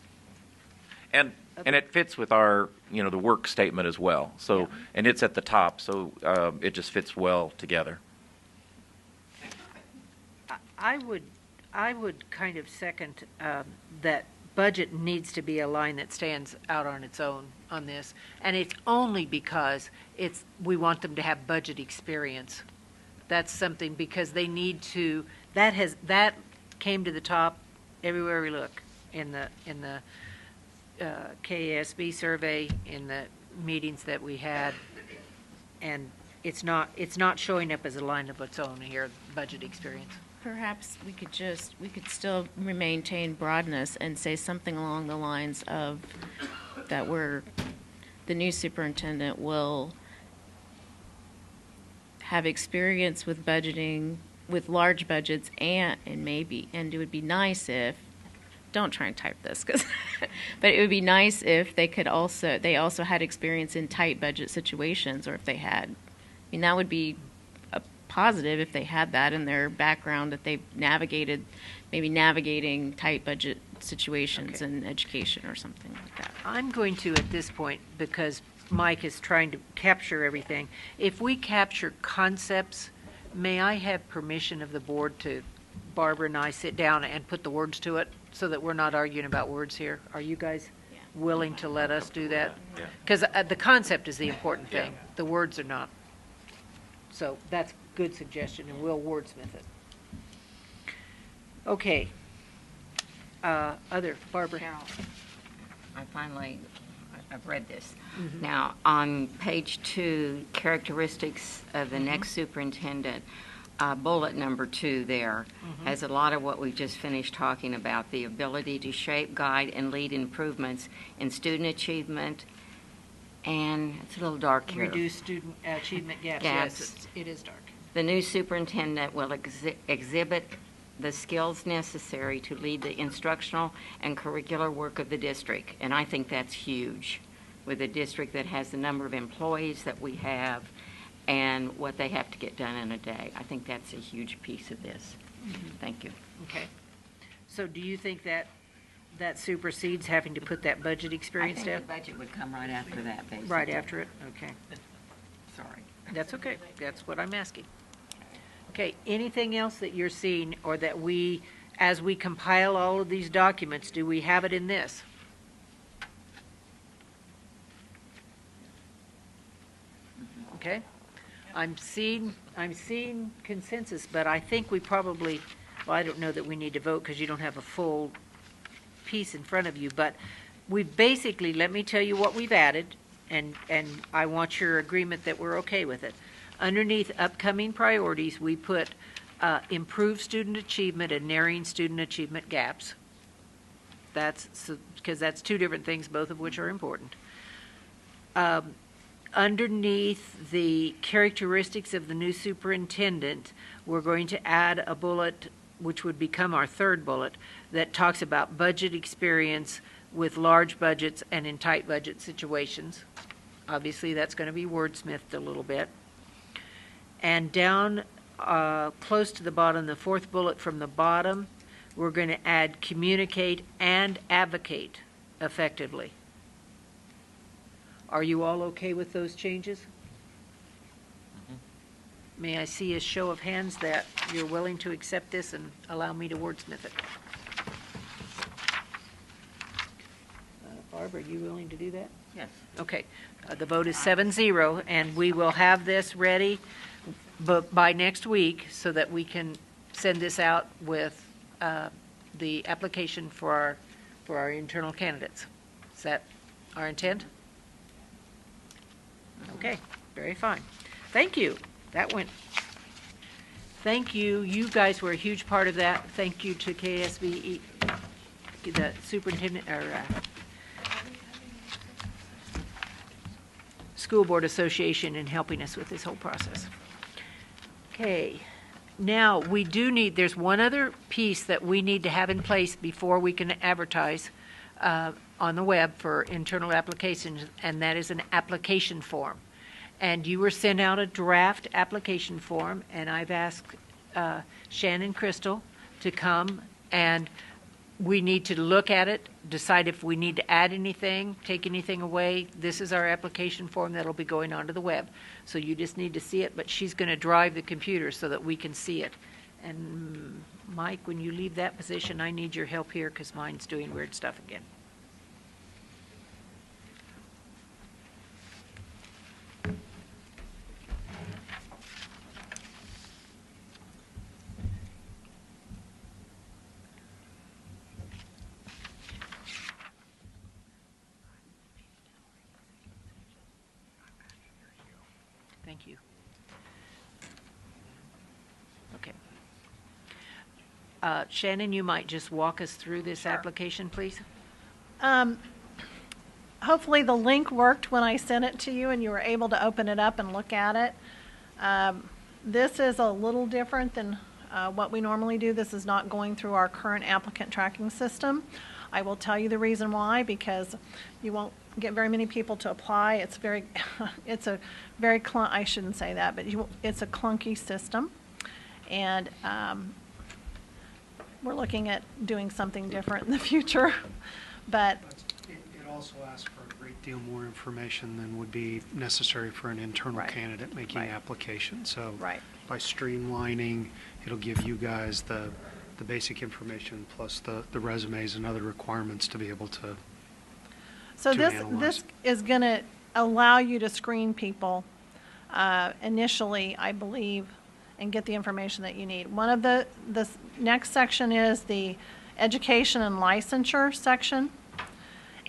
And it fits with our, the work statement as well. So, and it's at the top, so it just fits well together. I would kind of second that budget needs to be a line that stands out on its own on this, and it's only because we want them to have budget experience. That's something because they need to. That came to the top everywhere we look in the KASB survey, in the meetings that we had, and it's not showing up as a line of its own here. Budget experience. Perhaps we could still maintain broadness and say something along the lines of that the new superintendent will have experience with budgeting, with large budgets, and it would be nice if, don't try and type this, but it would be nice if they also had experience in tight budget situations, or if they had, that would be a positive if they had that in their background, that they've navigating tight budget situations in education or something like that. I'm going to, at this point, because Mike is trying to capture everything, if we capture concepts, may I have permission of the board to, Barbara and I, sit down and put the words to it so that we're not arguing about words here? Are you guys willing to let us do that? Yeah. Because the concept is the important thing. The words are not. So that's a good suggestion, and we'll wordsmith it. Okay. Barbara. Carol, I've read this. Now, on page 2, characteristics of the next superintendent, bullet number 2 there has a lot of what we just finished talking about, the ability to shape, guide, and lead improvements in student achievement, and it's a little dark here. Reduce student achievement gaps. Yes, it is dark. The new superintendent will exhibit the skills necessary to lead the instructional and curricular work of the district. And I think that's huge with a district that has the number of employees that we have and what they have to get done in a day. I think that's a huge piece of this. Thank you. Okay. So do you think that supersedes having to put that budget experience I down? think the budget would come right after that, basically. Right after it? Okay. Sorry. That's okay. That's what I'm asking. Okay, anything else that you're seeing or that we, as we compile all of these documents, do we have it in this? Okay. I'm seeing consensus, but I think we probably, well, I don't know that we need to vote because you don't have a full piece in front of you, but we've basically, let me tell you what we've added, and I want your agreement that we're okay with it. Underneath upcoming priorities, we put improve student achievement and narrowing student achievement gaps. Because that's two different things, both of which are important. Underneath the characteristics of the new superintendent, we're going to add a bullet, which would become our third bullet, that talks about budget experience with large budgets and in tight budget situations. Obviously, that's going to be wordsmithed a little bit. And down close to the bottom, the fourth bullet from the bottom, we're going to add communicate and advocate effectively. Are you all okay with those changes? May I see a show of hands that you're willing to accept this and allow me to wordsmith it? Barb, are you willing to do that? Yes. Okay. The vote is 7-0, and we will have this ready by next week so that we can send this out with the application for our internal candidates. Is that our intent? Okay, very fine. Thank you. That went. Thank you. You guys were a huge part of that. Thank you to KASB, the superintendent, or School Board Association in helping us with this whole process. Okay, now we do need, there's one other piece that we need to have in place before we can advertise on the web for internal applications, and that is an application form. And you were sent out a draft application form, and I've asked Shannon Crystal to come, and we need to look at it, decide if we need to add anything, take anything away. This is our application form that'll be going onto the web. So you just need to see it, but she's going to drive the computer so that we can see it. And Mike, when you leave that position, I need your help here because mine's doing weird stuff again. Thank you. Okay. Shannon, you might just walk us through this application, please? Hopefully the link worked when I sent it to you and you were able to open it up and look at it. This is a little different than what we normally do. This is not going through our current applicant tracking system. I will tell you the reason why, because you won't get very many people to apply. It's very, it's a very, I shouldn't say that, but it's a clunky system. And we're looking at doing something different in the future. But it also asks for a great deal more information than would be necessary for an internal Right. candidate making Right. application. So Right. by streamlining, it'll give you guys the basic information plus the resumes and other requirements to be able to. so to this analyze. is going to allow you to screen people initially, I believe, and get the information that you need. One of the next section is the education and licensure section.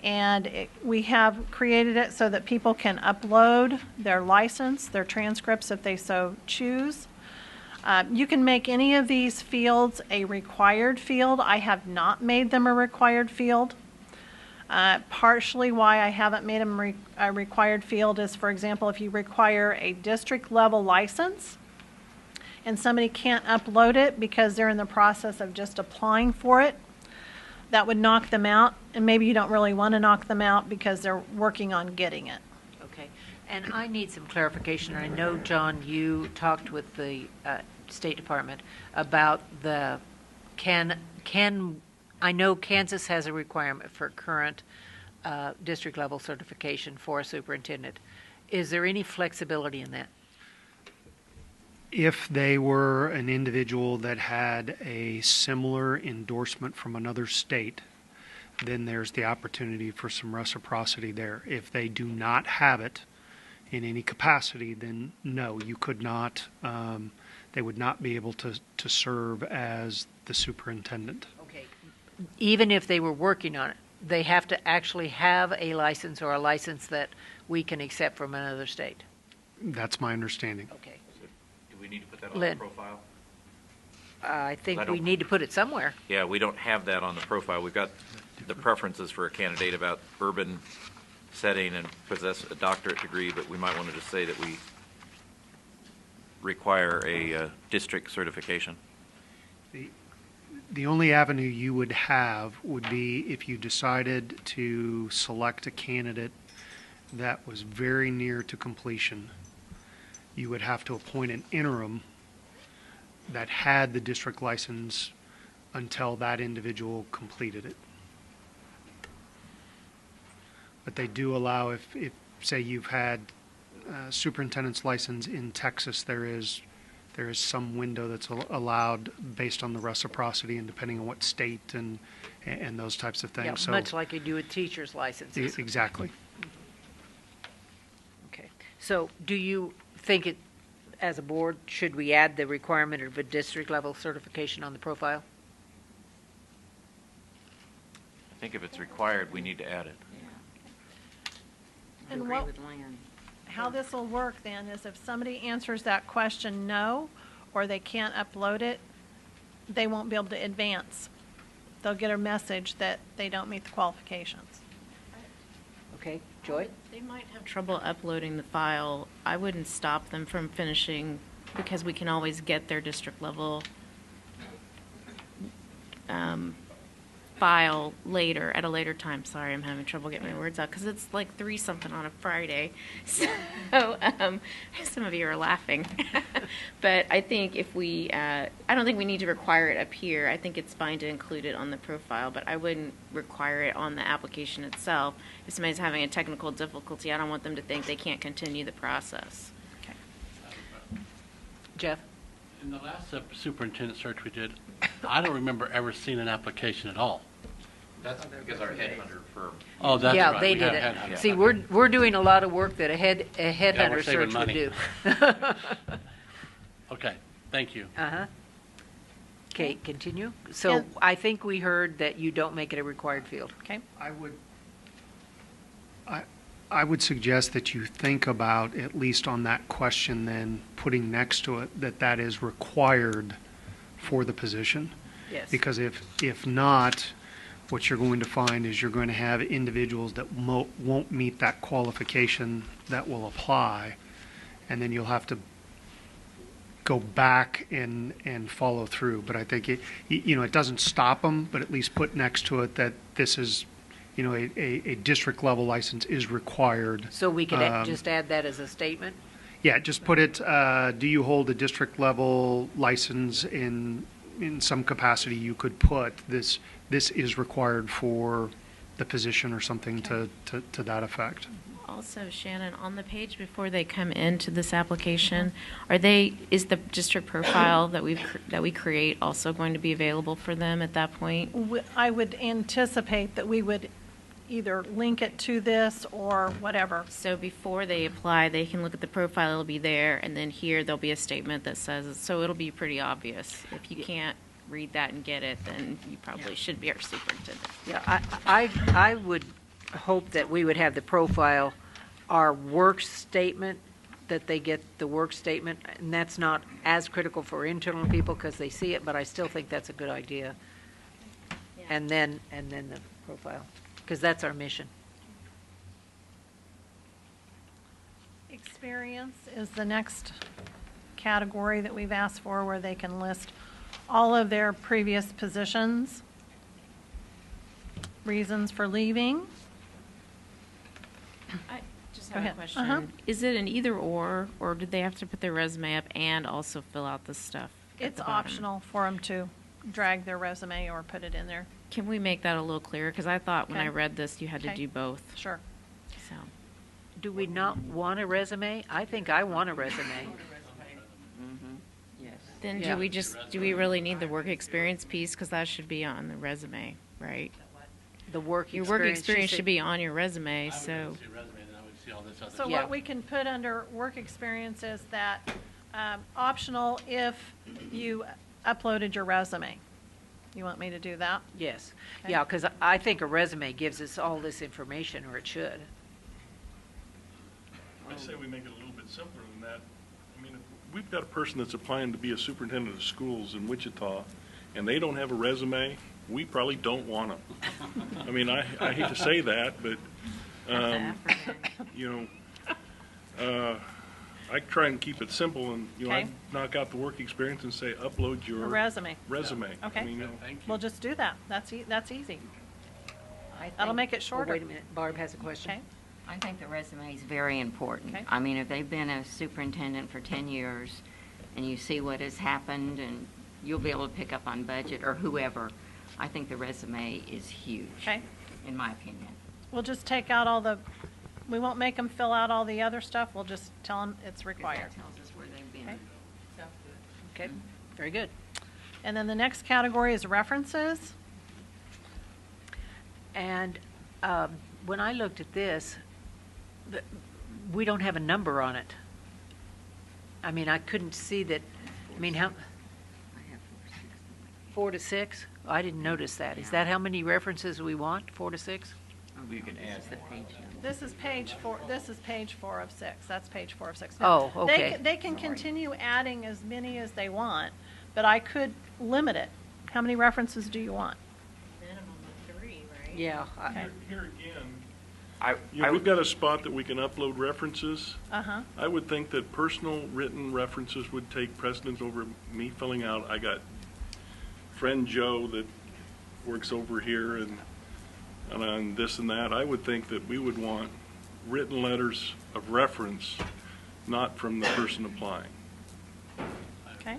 And we have created it so that people can upload their license, their transcripts if they so choose. You can make any of these fields a required field. I have not made them a required field. Partially why I haven't made them a required field is, for example, if you require a district level license and somebody can't upload it because they're in the process of just applying for it, that would knock them out, and maybe you don't really want to knock them out because they're working on getting it. Okay, and I need some clarification. I know, John, you talked with the State Department about the I know Kansas has a requirement for current district level certification for a superintendent. Is there any flexibility in that? If they were an individual that had a similar endorsement from another state, then there's the opportunity for some reciprocity there. If they do not have it in any capacity, then no, you could not, they would not be able to serve as the superintendent. Okay. Even if they were working on it, they have to actually have a license or a license that we can accept from another state? That's my understanding. Okay. Do we need to put that on Lynn. the profile? I think I we don't- need to put it somewhere. Yeah, we don't have that on the profile. We've got the preferences for a candidate about urban setting and possess a doctorate degree, but we might want to just say that we require a district certification. The only avenue you would have would be if you decided to select a candidate that was very near to completion. You would have to appoint an interim that had the district license until that individual completed it. But they do allow, if say you've had superintendent's license in Texas, there is some window that's allowed based on the reciprocity and depending on what state and those types of things. Yeah, So much like you do with teacher's licenses. exactly. Okay. So do you think it, as a board, should we add the requirement of a district level certification on the profile? I think if it's required, we need to add it. And Agree what, with Lynn. how this will work then is if somebody answers that question no, or they can't upload it, they won't be able to advance. They'll get a message that they don't meet the qualifications. Okay, Joy? They might have trouble uploading the file. I wouldn't stop them from finishing because we can always get their district level file later, at a later time. Sorry, I'm having trouble getting my words out because it's like 3 something on a Friday. So some of you are laughing. But I think if we, I don't think we need to require it up here. I think it's fine to include it on the profile, but I wouldn't require it on the application itself. If somebody's having a technical difficulty, I don't want them to think they can't continue the process. Jeff? In the last superintendent search we did, I don't remember ever seeing an application at all. That's because our headhunter firm. Oh, that's Yeah, right. they We did have it. headhunters. See, we're doing a lot of work that a headhunter we're saving search would money. do. Okay, thank you. Uh-huh. Okay, continue. So And- I think we heard that you don't make it a required field. Okay? I would suggest that you think about, at least on that question, then putting next to it that is required for the position. Yes. Because if not, what you're going to find is you're going to have individuals that won't meet that qualification that will apply, and then you'll have to go back and follow through. But I think it doesn't stop them, but at least put next to it that this is a district level license is required. So we could just add that as a statement? Yeah, just put it, do you hold a district level license in some capacity? You could put this is required for the position or something to that effect. Also, Shannon, on the page before they come into this application, is the district profile that we create also going to be available for them at that point? I would anticipate that we would either link it to this or whatever. So before they apply, they can look at the profile, it'll be there, and then here there'll be a statement that says, so it'll be pretty obvious. If you can't read that and get it, then you probably should be our superintendent. Yeah, I would hope that we would have the profile, our work statement, that they get the work statement, and that's not as critical for internal people because they see it, but I still think that's a good idea. Yeah. And then the profile, because that's our mission. Experience is the next category that we've asked for, where they can list all of their previous positions, reasons for leaving. I just Go have a ahead. question. Is it an either or did they have to put their resume up and also fill out the stuff at It's the bottom? optional for them to drag their resume or put it in there. Can we make that a little clearer? Because I thought when Okay. I read this, you had to Okay. do both. Sure. So, Do we not want a resume? I think I want a resume. then Yeah. do we really need the work experience piece? Because that should be on the resume, right? The work Your experience. work she experience said- should be on your resume, I would so. see a resume, then I would see all this other So stuff. Yeah. what we can put under work experience is that optional if you uploaded your resume. You want me to do that? Yes. Okay. Yeah, because I think a resume gives us all this information, or it should. I say we make it a little bit simpler than that. I mean, if we've got a person that's applying to be a superintendent of schools in Wichita, and they don't have a resume, we probably don't want them. I mean, I hate to say that, but, you know, I try and keep it simple, and, you know, I Okay. knock out the work experience and say, upload your A resume. resume. Okay. I mean, you know, Thank you. We'll just do that. That's easy. I That'll think- make it Oh, shorter. wait a minute, Barb has a question. Okay? I think the resume is very important. Okay. I mean, if they've been a superintendent for 10 years and you see what has happened and you'll be able to pick up on budget or whoever, I think the resume is huge. Okay. In my opinion. We'll just take out we won't make them fill out all the other stuff. We'll just tell them it's 'Cause required. that tells us where they've been. Okay. Okay, very good. And then the next category is references. And when I looked at this, we don't have a number on it. I mean, I couldn't see that, I mean, how, I have 4 to 6? I didn't notice that. Is Yeah. that how many references we want, 4 to 6? You can add the page number. This is page 4 of 6. That's page 4 of 6. Oh, Now, okay. They can continue adding as many as they want, but I could limit it. How many references do you want? Minimum of 3, right? Yeah. Okay. here again, I we've got a spot that we can upload references. Uh-huh. I would think that personal written references would take precedence over me filling out. I got friend Joe that works over here and on this and that. I would think that we would want written letters of reference, not from the person applying. Okay.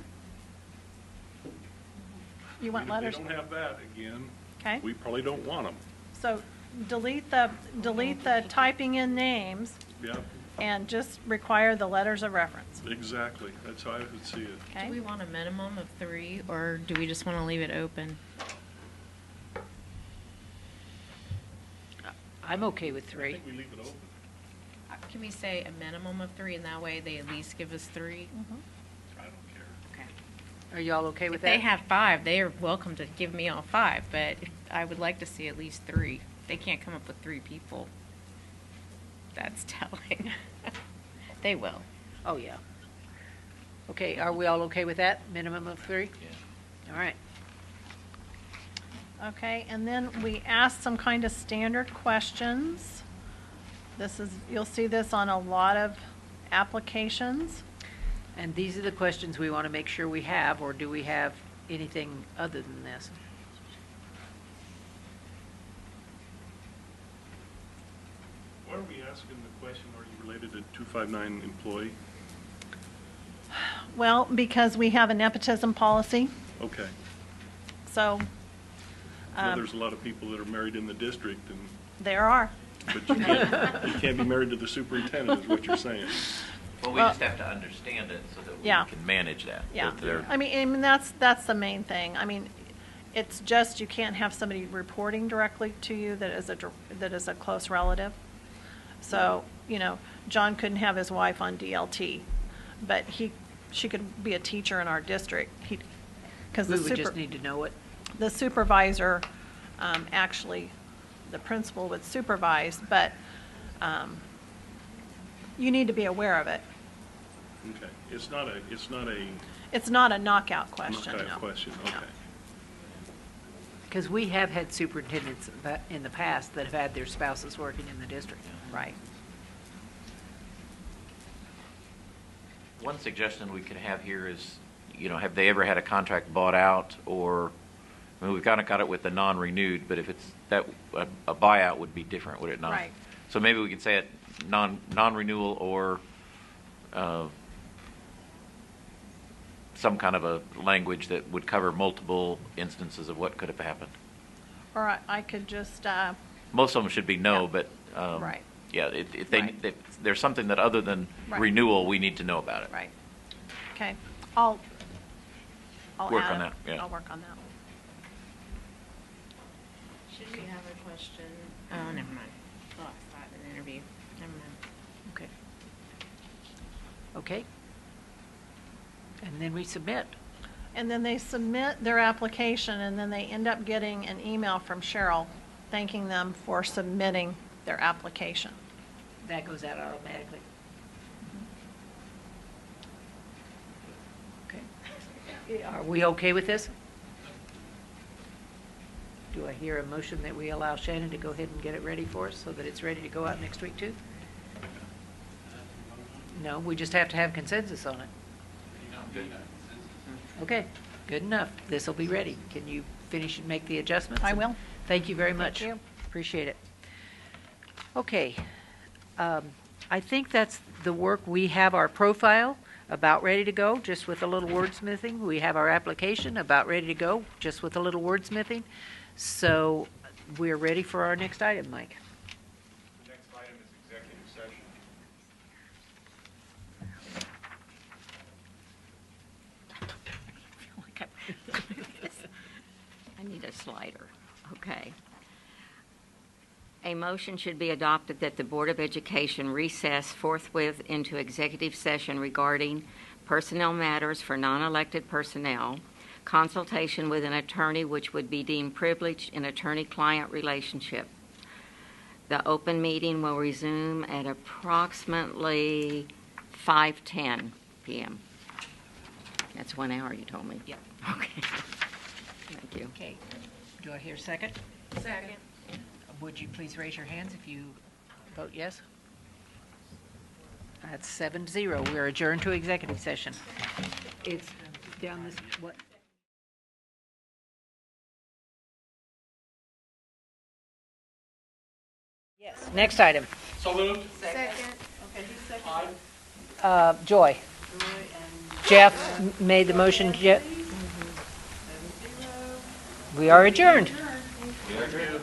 You want letters? If they don't have that, again, Okay. we probably don't want them. So delete the typing in names Yeah, and just require the letters of reference. exactly. That's how I would see it. Do we Okay? want a minimum of 3, or do we just want to leave it open? I'm okay with I 3. think we leave it open. Can we say a minimum of 3, and that way they at least give us 3? I don't care. Are y'all okay with If they that? have 5, they are welcome to give me all 5, but I would like to see at least 3. They can't come up with 3 people. That's telling. They will. Oh, yeah. Okay, are we all okay with that? Minimum of 3? Yeah. All right. Okay, and then we asked some kind of standard questions. You'll see this on a lot of applications. And these are the questions we want to make sure we have, or do we have anything other than this? asking the question, are you related to 259 employee? Well, because we have a nepotism policy, Okay. so Well, there's a lot of people that are married in the district, and there are. but you can't be married to the superintendent, is what you're saying. Well, we Well- just have to understand it so that we Yeah. can manage that. Yeah, If they're- I mean that's the main thing. I mean, it's just you can't have somebody reporting directly to you that is a close relative. So, you know, John couldn't have his wife on DLT, but she could be a teacher in our district. Because We would just need to know it. the supervisor, actually, the principal would supervise, but you need to be aware of it. Okay. It's not a It's not a knockout question, knockout no. question, No. okay. Because we have had superintendents in the past that have had their spouses working in the district. Right. One suggestion we could have here is, you know, have they ever had a contract bought out, or, I mean, we've kind of got it with the non-renewed, but if it's that, a buyout would be different, would it not? Right. So maybe we could say it non-renewal or some kind of a language that would cover multiple instances of what could have happened. Or I could just, Most of them should be no, Yeah. but right, yeah, if Right. there's something that other than Right. renewal, we need to know about it. right. Okay, I'll Work add on it. that, yeah. I'll work on that. Should we have a question? Oh, never mind. Oh, I thought an interview. Never mind. Okay. Okay. And then we submit. And then they submit their application, and then they end up getting an email from Cheryl thanking them for submitting their application. That goes out automatically. Okay. Are we okay with this? Do I hear a motion that we allow Shannon to go ahead and get it ready for us so that it's ready to go out next week too? No, we just have to have consensus on it. Okay, good enough. This will be ready. Can you finish and make the adjustments? I will. Thank you very much. you. Appreciate it. Okay. I think that's the work. We have our profile about ready to go, just with a little wordsmithing. We have our application about ready to go, just with a little wordsmithing. So we're ready for our next item, Mike. The next item is executive session. I need a slider. Okay. A motion should be adopted that the Board of Education recess forthwith into executive session regarding personnel matters for non-elected personnel, consultation with an attorney which would be deemed privileged in attorney-client relationship. The open meeting will resume at approximately 5:10 p.m. That's 1 hour, you told me? Yep. Okay. Thank you. Okay. Do I hear a second? Second. Would you please raise your hands if you vote yes? That's 7-0. We're adjourned to executive session. It's down this, what? Yes. Next item. So moved. Joy. Jeff made the motion. We are adjourned. We are good.